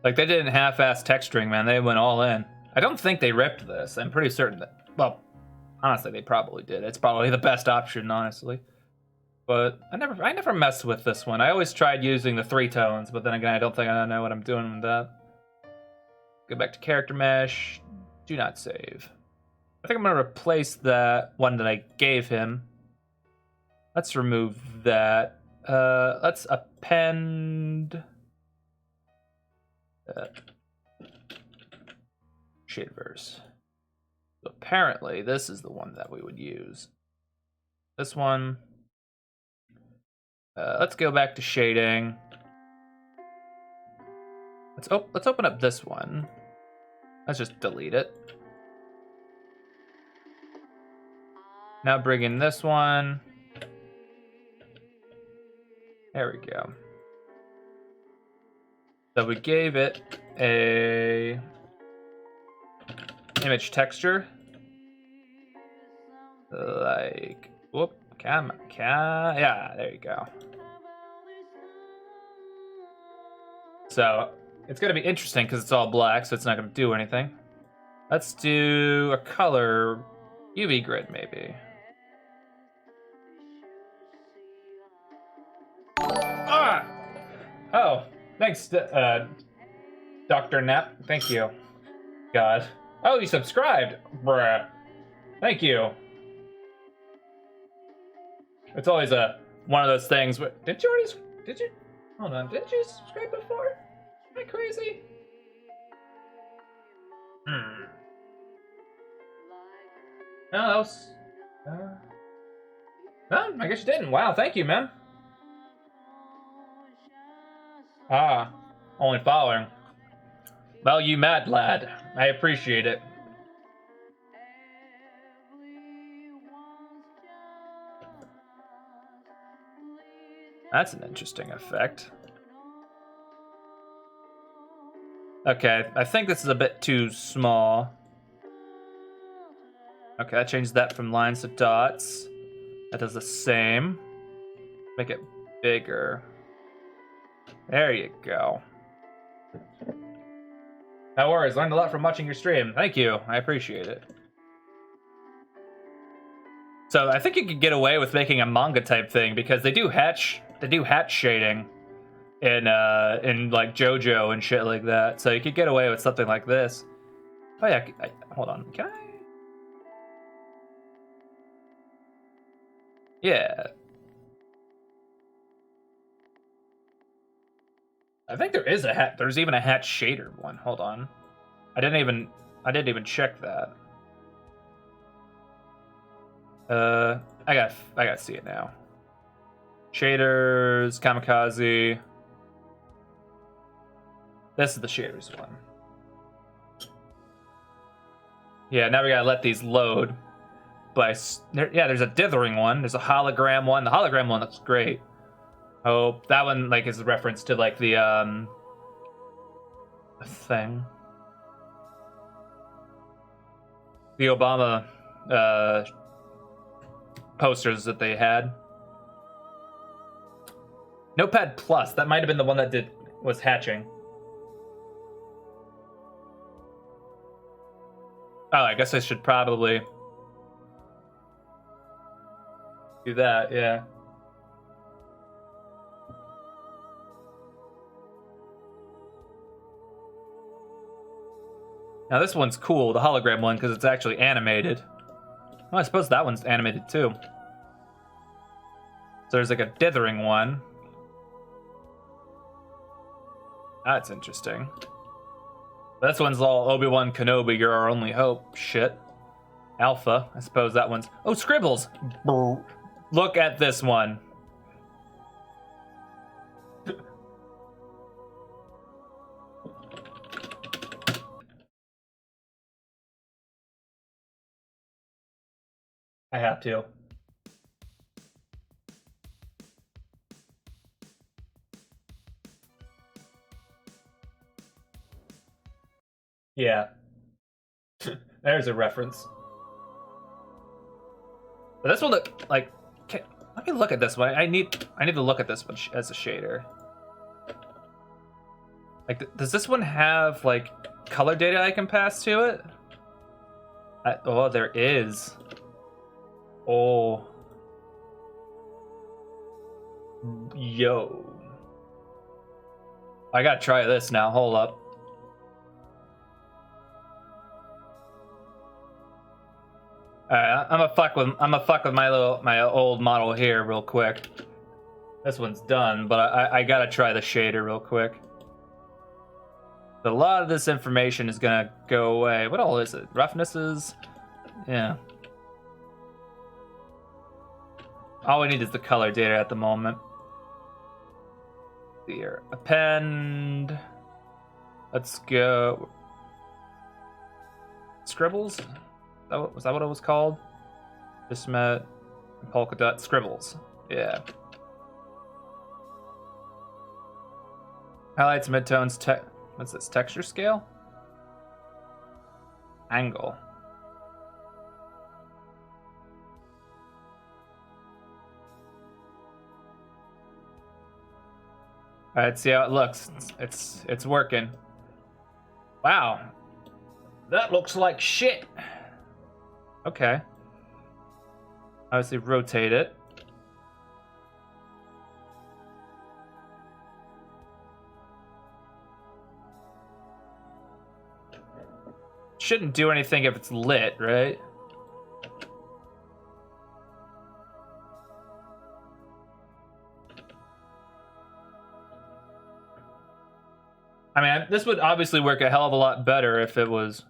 Like, they didn't half-ass texturing, man. They went all in. I don't think they ripped this. I'm pretty certain that... Well, honestly, they probably did. It's probably the best option, honestly. But I never messed with this one. I always tried using the 3 tones, but then again, I don't think I know what I'm doing with that. Go back to character mesh. Do not save. I think I'm going to replace that one that I gave him. Let's remove that. Let's append... Shaderverse. So apparently, this is the one that we would use. This one. Let's go back to shading. Let's open up this one. Let's just delete it. Now bring in this one. There we go. So we gave it a image texture. Like, whoop, yeah, there you go. So it's gonna be interesting because it's all black, so it's not gonna do anything. Let's do a color UV grid, maybe. Ah! Oh, thanks, Dr. Knapp. Thank you. God. Oh, you subscribed? Bruh. Thank you. It's always one of those things where... Did you? Hold on, didn't you subscribe before? Am I crazy? No, that was... No, I guess you didn't. Wow, thank you, man. Ah, only following. Well, you mad lad. I appreciate it. That's an interesting effect. Okay, I think this is a bit too small. Okay, I changed that from lines to dots. That does the same. Make it bigger. There you go. No worries, learned a lot from watching your stream. Thank you, I appreciate it. So I think you could get away with making a manga type thing because they do hatch shading in like JoJo and shit like that. So you could get away with something like this. Oh yeah, hold on, can I? Yeah. I think there is a hat. There's even a hat shader one. Hold on. I didn't even check that. I gotta see it now. Shaders, Kamikaze. This is the shaders one. Yeah, now we gotta let these load. But yeah, there's a dithering one. There's a hologram one. The hologram one looks great. Oh, that one like is a reference to like the thing. The Obama posters that they had. Notepad Plus, that might have been the one that was hatching. Oh, I guess I should probably do that, yeah. Now this one's cool, the hologram one, because it's actually animated. Well, I suppose that one's animated too. So there's like a dithering one. That's interesting. This one's all Obi-Wan Kenobi, you're our only hope. Shit. Alpha, I suppose that one's... Oh, Scribbles! Look at this one. I have to. Yeah. There's a reference. But this one look like... let me look at this one. I need to look at this one as a shader. Like, does this one have like color data I can pass to it? Oh, there is. Oh. Yo. I gotta try this now. Hold up. Alright, I'm gonna fuck with my old model here real quick. This one's done, but I gotta try the shader real quick. A lot of this information is gonna go away. What all is it? Roughnesses? Yeah. All we need is the color data at the moment. Here, append. Let's go. Scribbles? Was that what it was called? Just met polka dot scribbles. Yeah. Highlights, midtones, what's this? Texture scale? Angle. Alright, see how it looks. It's working. Wow. That looks like shit. Okay. Obviously rotate it. Shouldn't do anything if it's lit, right? I mean, this would obviously work a hell of a lot better if it was...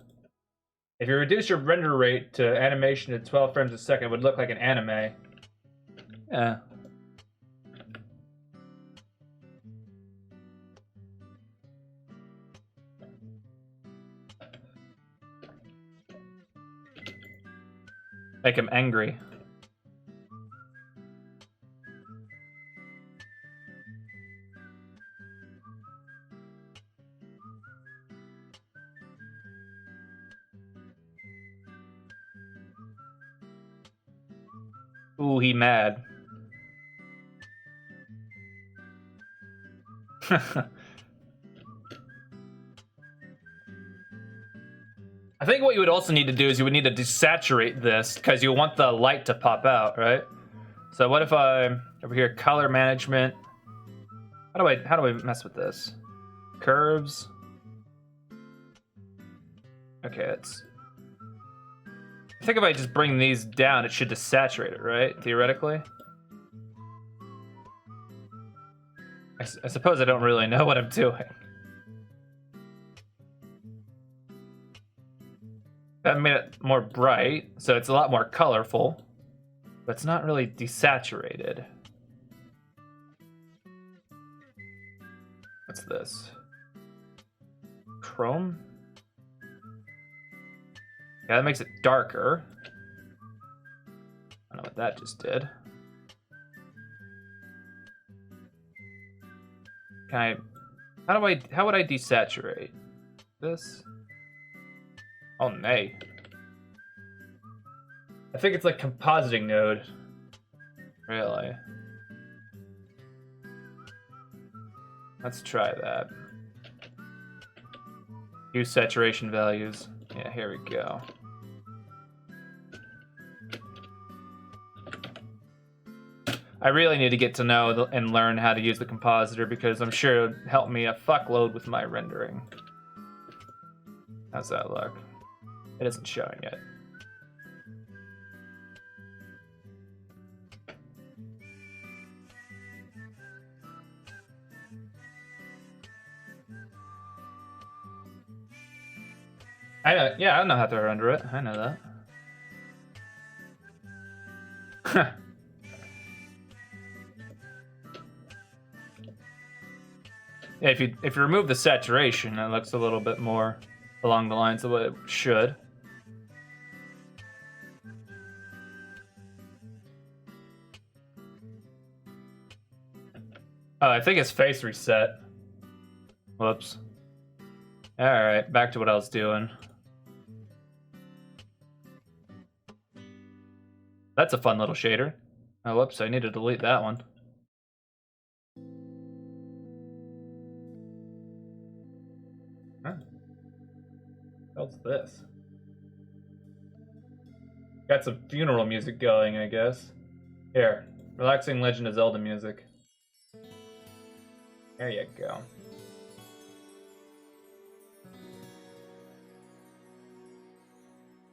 If you reduce your render rate to animation to 12 frames a second, it would look like an anime. Yeah. Make him angry. Ooh, he mad. I think what you would also need to do is you would need to desaturate this because you want the light to pop out, right? So what if I, over here, color management, How do I mess with this? Curves. Okay, it's. I think if I just bring these down, it should just saturate it, right? Theoretically. I suppose I don't really know what I'm doing. That made it more bright, so it's a lot more colorful, but it's not really desaturated. What's this? Chrome? Yeah, that makes it darker. I don't know what that just did. Can I... How would I desaturate? This? Oh, nay. I think it's like compositing node. Really? Let's try that. Use saturation values. Yeah, here we go. I really need to get to know and learn how to use the compositor because I'm sure it'll help me a fuckload with my rendering. How's that look? It isn't showing yet. I know how to render it. I know that. Yeah, if you remove the saturation, it looks a little bit more along the lines of what it should. Oh, I think it's face reset. Whoops. Alright, back to what I was doing. That's a fun little shader. Oh, whoops, I need to delete that one. Huh. What's this? Got some funeral music going, I guess. Here, relaxing Legend of Zelda music. There you go.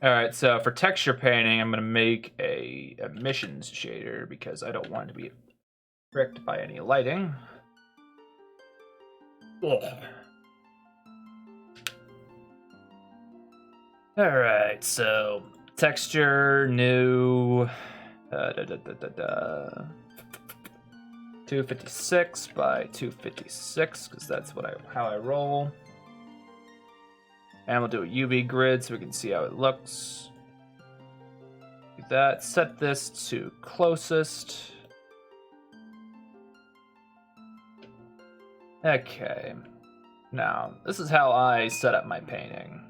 Alright, so for texture painting, I'm going to make a emissions shader because I don't want to be tricked by any lighting. Ugh. Alright, so texture, new, 256 by 256 because that's how I roll. And we'll do a UV grid so we can see how it looks. Do that. Set this to closest. Okay. Now, this is how I set up my painting.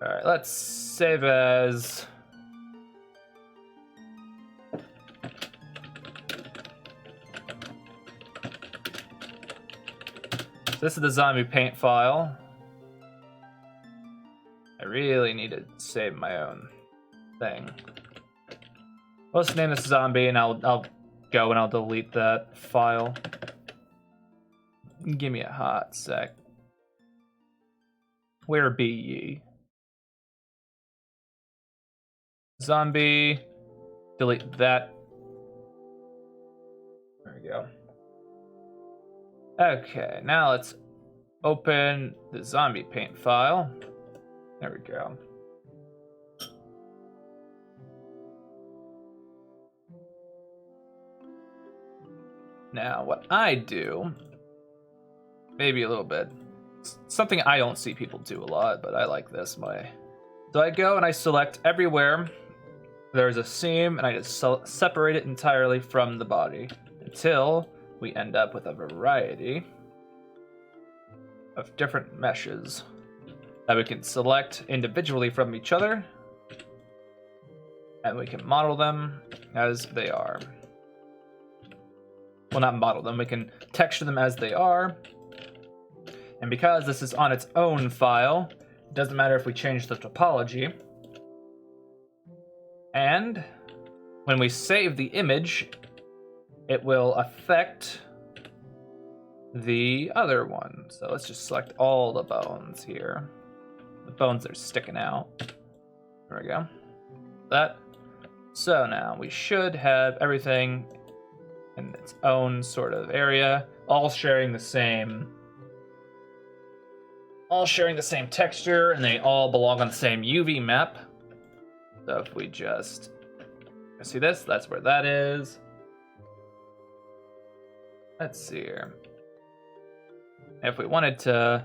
Alright, let's save as... This is the zombie paint file. I really need to save my own thing. Let's name this zombie, and I'll go and I'll delete that file. Give me a hot sec. Where be ye? Zombie. Delete that. There we go. Okay, now let's open the zombie paint file. There we go. Now, what I do, maybe a little bit, something I don't see people do a lot, but I like this way. So I go and I select everywhere there's a seam, and I just separate it entirely from the body until we end up with a variety of different meshes that we can select individually from each other, and we can model them as they are. Well, not model them, we can texture them as they are. And because this is on its own file, it doesn't matter if we change the topology. And when we save the image, it will affect the other one. So let's just select all the bones here. The bones are sticking out. There we go. That. So now we should have everything in its own sort of area, all sharing the same texture, and they all belong on the same UV map. So if we just see this, that's where that is. Let's see here. If we wanted to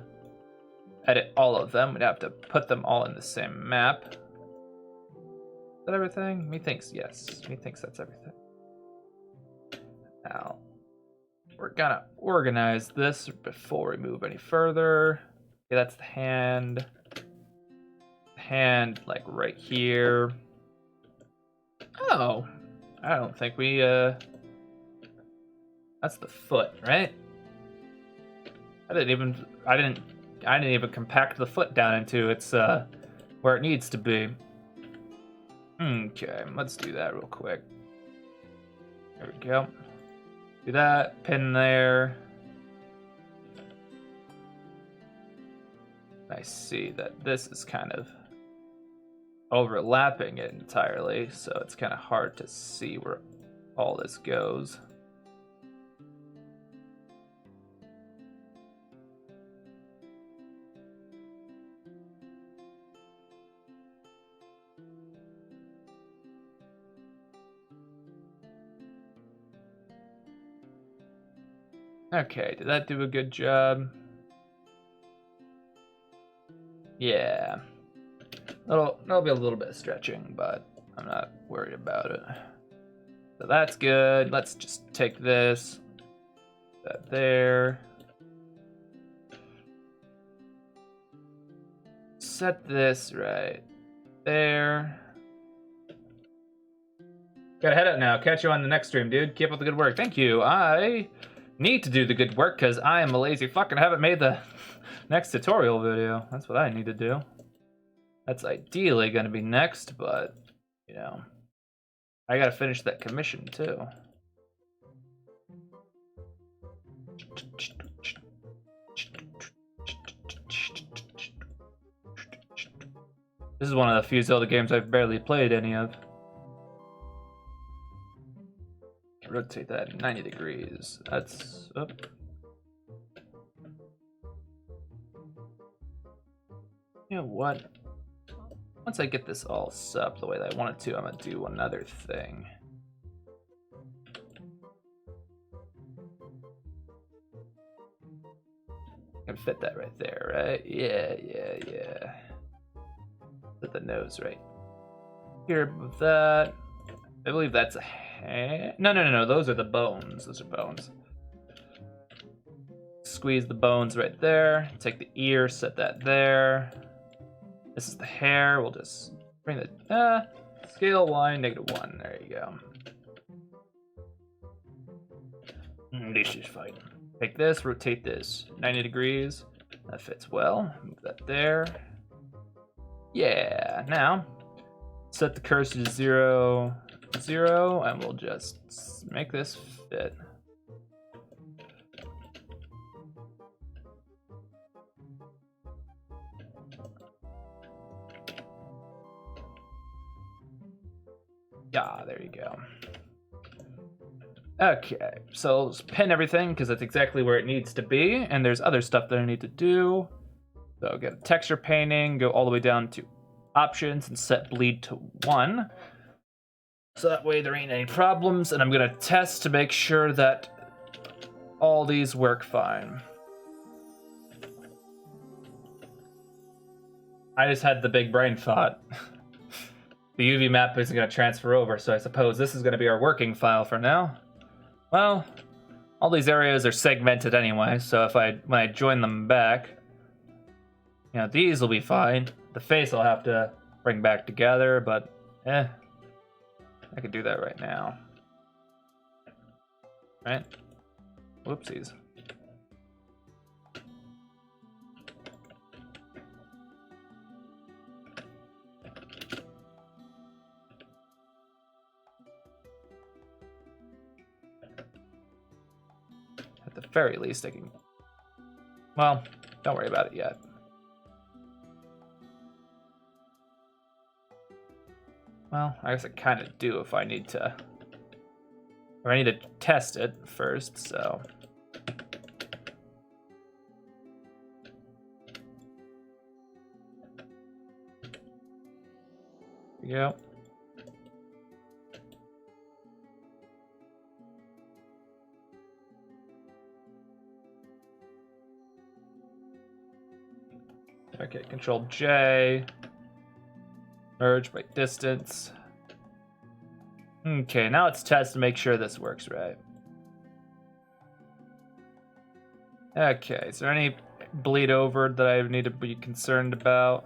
edit all of them, we'd have to put them all in the same map. Is that everything? Methinks yes. Methinks that's everything. Now, we're gonna organize this before we move any further. Okay, that's the hand. Hand, like right here. Oh, I don't think we, that's the foot, right? I didn't even compact the foot down into its, where it needs to be. Okay, let's do that real quick. There we go. Do that, pin there. I see that this is kind of overlapping it entirely, so it's kind of hard to see where all this goes. Okay, did that do a good job? Yeah. That'll be a little bit of stretching, but I'm not worried about it. So that's good. Let's just take this, that there. Set this right there. Gotta head out now. Catch you on the next stream, dude. Keep up the good work. Thank you. I need to do the good work because I am a lazy fuck and haven't made the next tutorial video. That's what I need to do. That's ideally gonna be next, but you know, I gotta finish that commission too. This is one of the few Zelda games I've barely played any of. Rotate that 90 degrees. That's up. You know what? Once I get this all set up the way that I want it to, I'm gonna do another thing. I can fit that right there, right? Yeah. Put the nose right here with that. I believe that's a hand. No. Those are the bones. Those are bones. Squeeze the bones right there. Take the ear, set that there. This is the hair. We'll just bring the scale y -1. There you go. This is fine. Take this, rotate this 90 degrees. That fits well. Move that there. Yeah. Now set the cursor to 0, 0, and we'll just make this fit. Yeah, there you go. Okay, so let's pin everything because that's exactly where it needs to be, and there's other stuff that I need to do. So get a texture painting, go all the way down to options and set bleed to 1. So that way there ain't any problems, and I'm gonna test to make sure that all these work fine. I just had the big brain thought. The UV map isn't gonna transfer over, so I suppose this is gonna be our working file for now. Well, all these areas are segmented anyway, so when I join them back, you know, these will be fine. The face I'll have to bring back together, but I could do that right now. Right? Whoopsies. at the very least, I can... Well, don't worry about it yet. Well, I guess I kind of do if I need to... Or I need to test it first, so... There you go. Okay, Control J. Merge by distance. Okay, now let's test to make sure this works right. Okay, is there any bleed over that I need to be concerned about?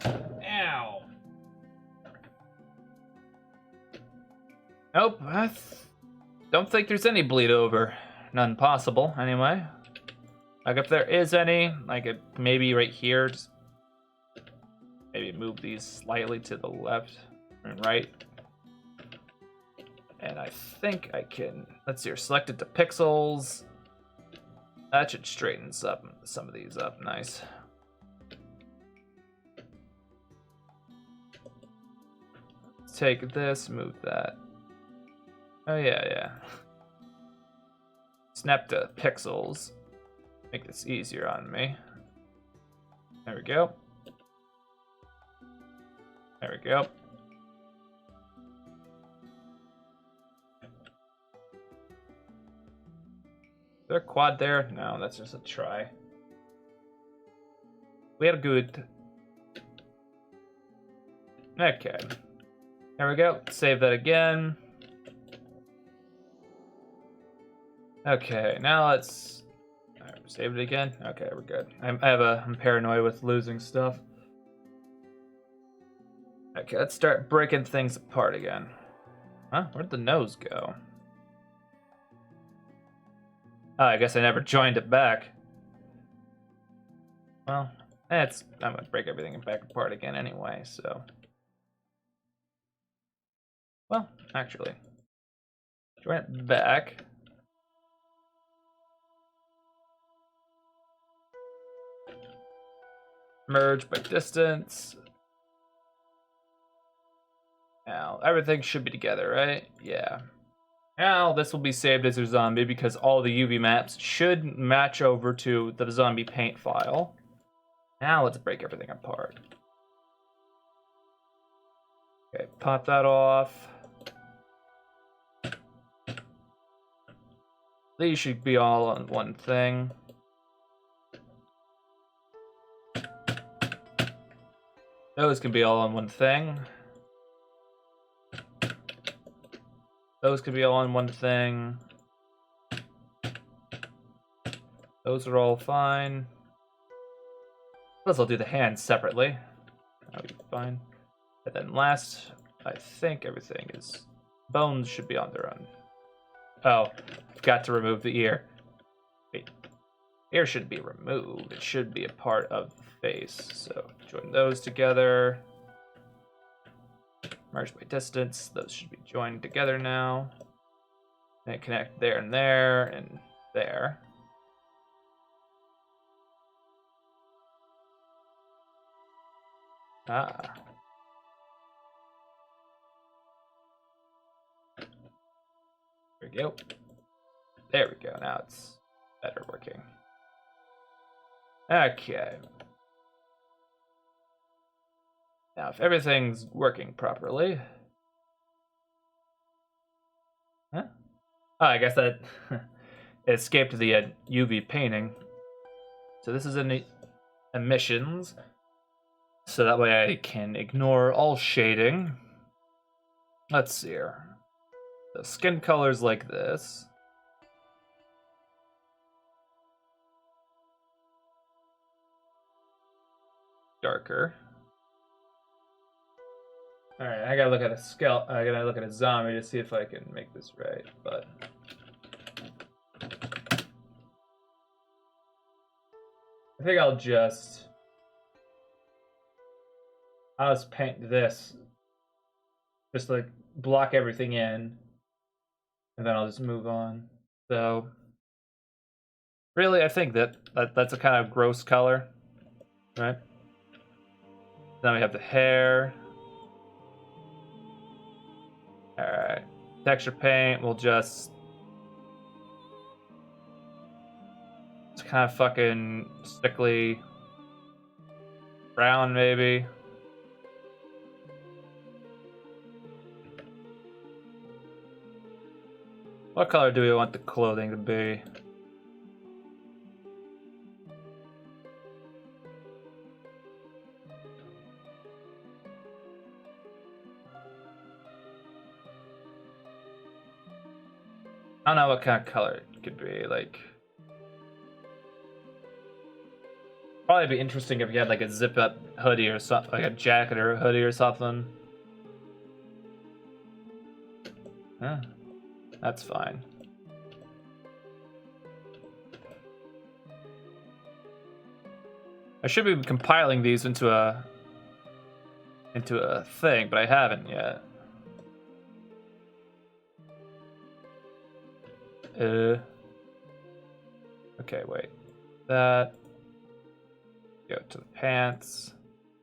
Ow. Nope, I don't think there's any bleed over. None possible, anyway. Like, if there is any, like, maybe right here, just maybe move these slightly to the left and right. And I think I can, let's see here, select it to pixels. That should straighten some of these up, nice. Let's take this, move that. Oh yeah. Snap to pixels. Make this easier on me. There we go. There we go. Is there a quad there? No, that's just a try. We're good. Okay. There we go. Save that again. Okay, now let's... Save it again? Okay, we're good. I'm paranoid with losing stuff. Okay, let's start breaking things apart again. Huh? Where'd the nose go? Oh, I guess I never joined it back. Well, I'm gonna break everything back apart again anyway, so... Well, actually... Join it back. Merge by distance. Now, everything should be together, right? Yeah. Now, this will be saved as a zombie because all the UV maps should match over to the zombie paint file. Now, let's break everything apart. Okay, pop that off. These should be all on one thing. Those can be all on one thing. Those can be all on one thing. Those are all fine. Plus, I'll do the hands separately. That'll be fine. And then last, I think everything is... Bones should be on their own. Oh, forgot to remove the ear. Wait. Ear shouldn't be removed. It should be a part of the face. So join those together. Merge by distance. Those should be joined together now. And connect there and there and there. Ah. There we go. There we go. Now it's better working. Okay. Now, if everything's working properly... Huh? Oh, I guess that it escaped the UV painting. So this is in emissions. So that way I can ignore all shading. Let's see here. The skin colors like this. Darker. All right, I gotta look at I gotta look at a zombie to see if I can make this right. But I think I'll just paint this, just like block everything in. And then I'll just move on. So, really, I think that's a kind of gross color, right? Then we have the hair. Alright. Texture paint, we'll just... It's kind of fucking sickly brown, maybe. What color do we want the clothing to be? I don't know what kind of color it could be, like... Probably be interesting if you had like a zip-up hoodie or something, like a jacket or a hoodie or something. Yeah, that's fine. I should be compiling these into a thing, but I haven't yet. Okay, wait. That. Go to the pants.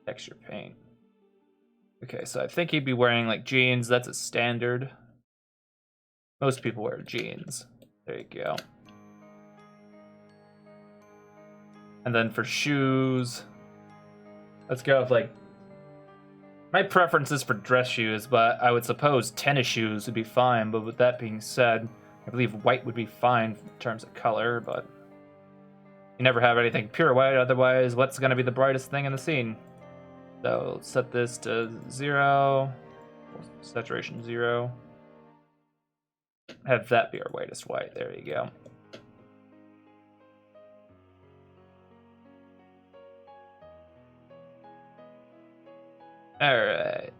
Texture paint. Okay, so I think he'd be wearing like jeans. That's a standard. Most people wear jeans. There you go. And then for shoes, let's go with like, my preference is for dress shoes, but I would suppose tennis shoes would be fine. But with that being said, I believe white would be fine in terms of color, but you never have anything pure white, otherwise what's going to be the brightest thing in the scene? So set this to 0, saturation 0. Have that be our whitest white, there you go. Alright.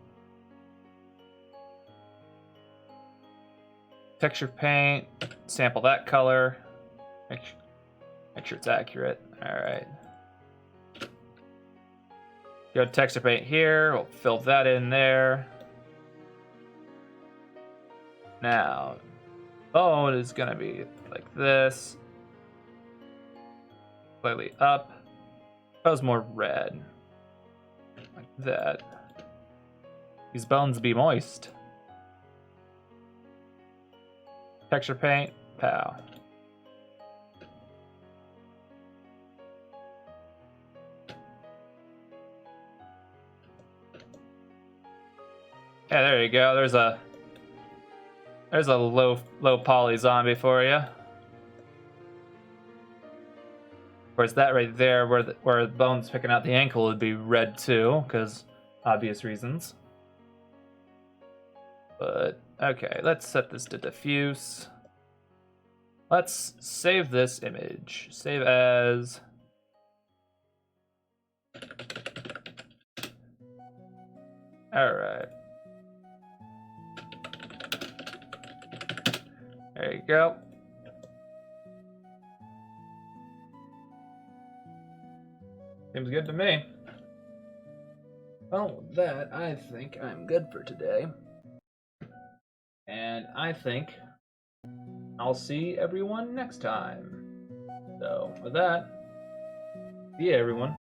Texture paint, sample that color. Make sure it's accurate. Alright. Go to texture paint here, we'll fill that in there. Now, bone is gonna be like this. Slightly up. Suppose more red. Like that. These bones be moist. Texture paint, pow. Yeah, there you go. There's a low poly zombie for you. Of course, that right there, where the bone's picking out the ankle, would be red too, because obvious reasons. But okay, let's set this to diffuse. Let's save this image. Save as. All right. There you go. Seems good to me. Well, with that, I think I'm good for today. And I think I'll see everyone next time. So, with that, see ya, everyone.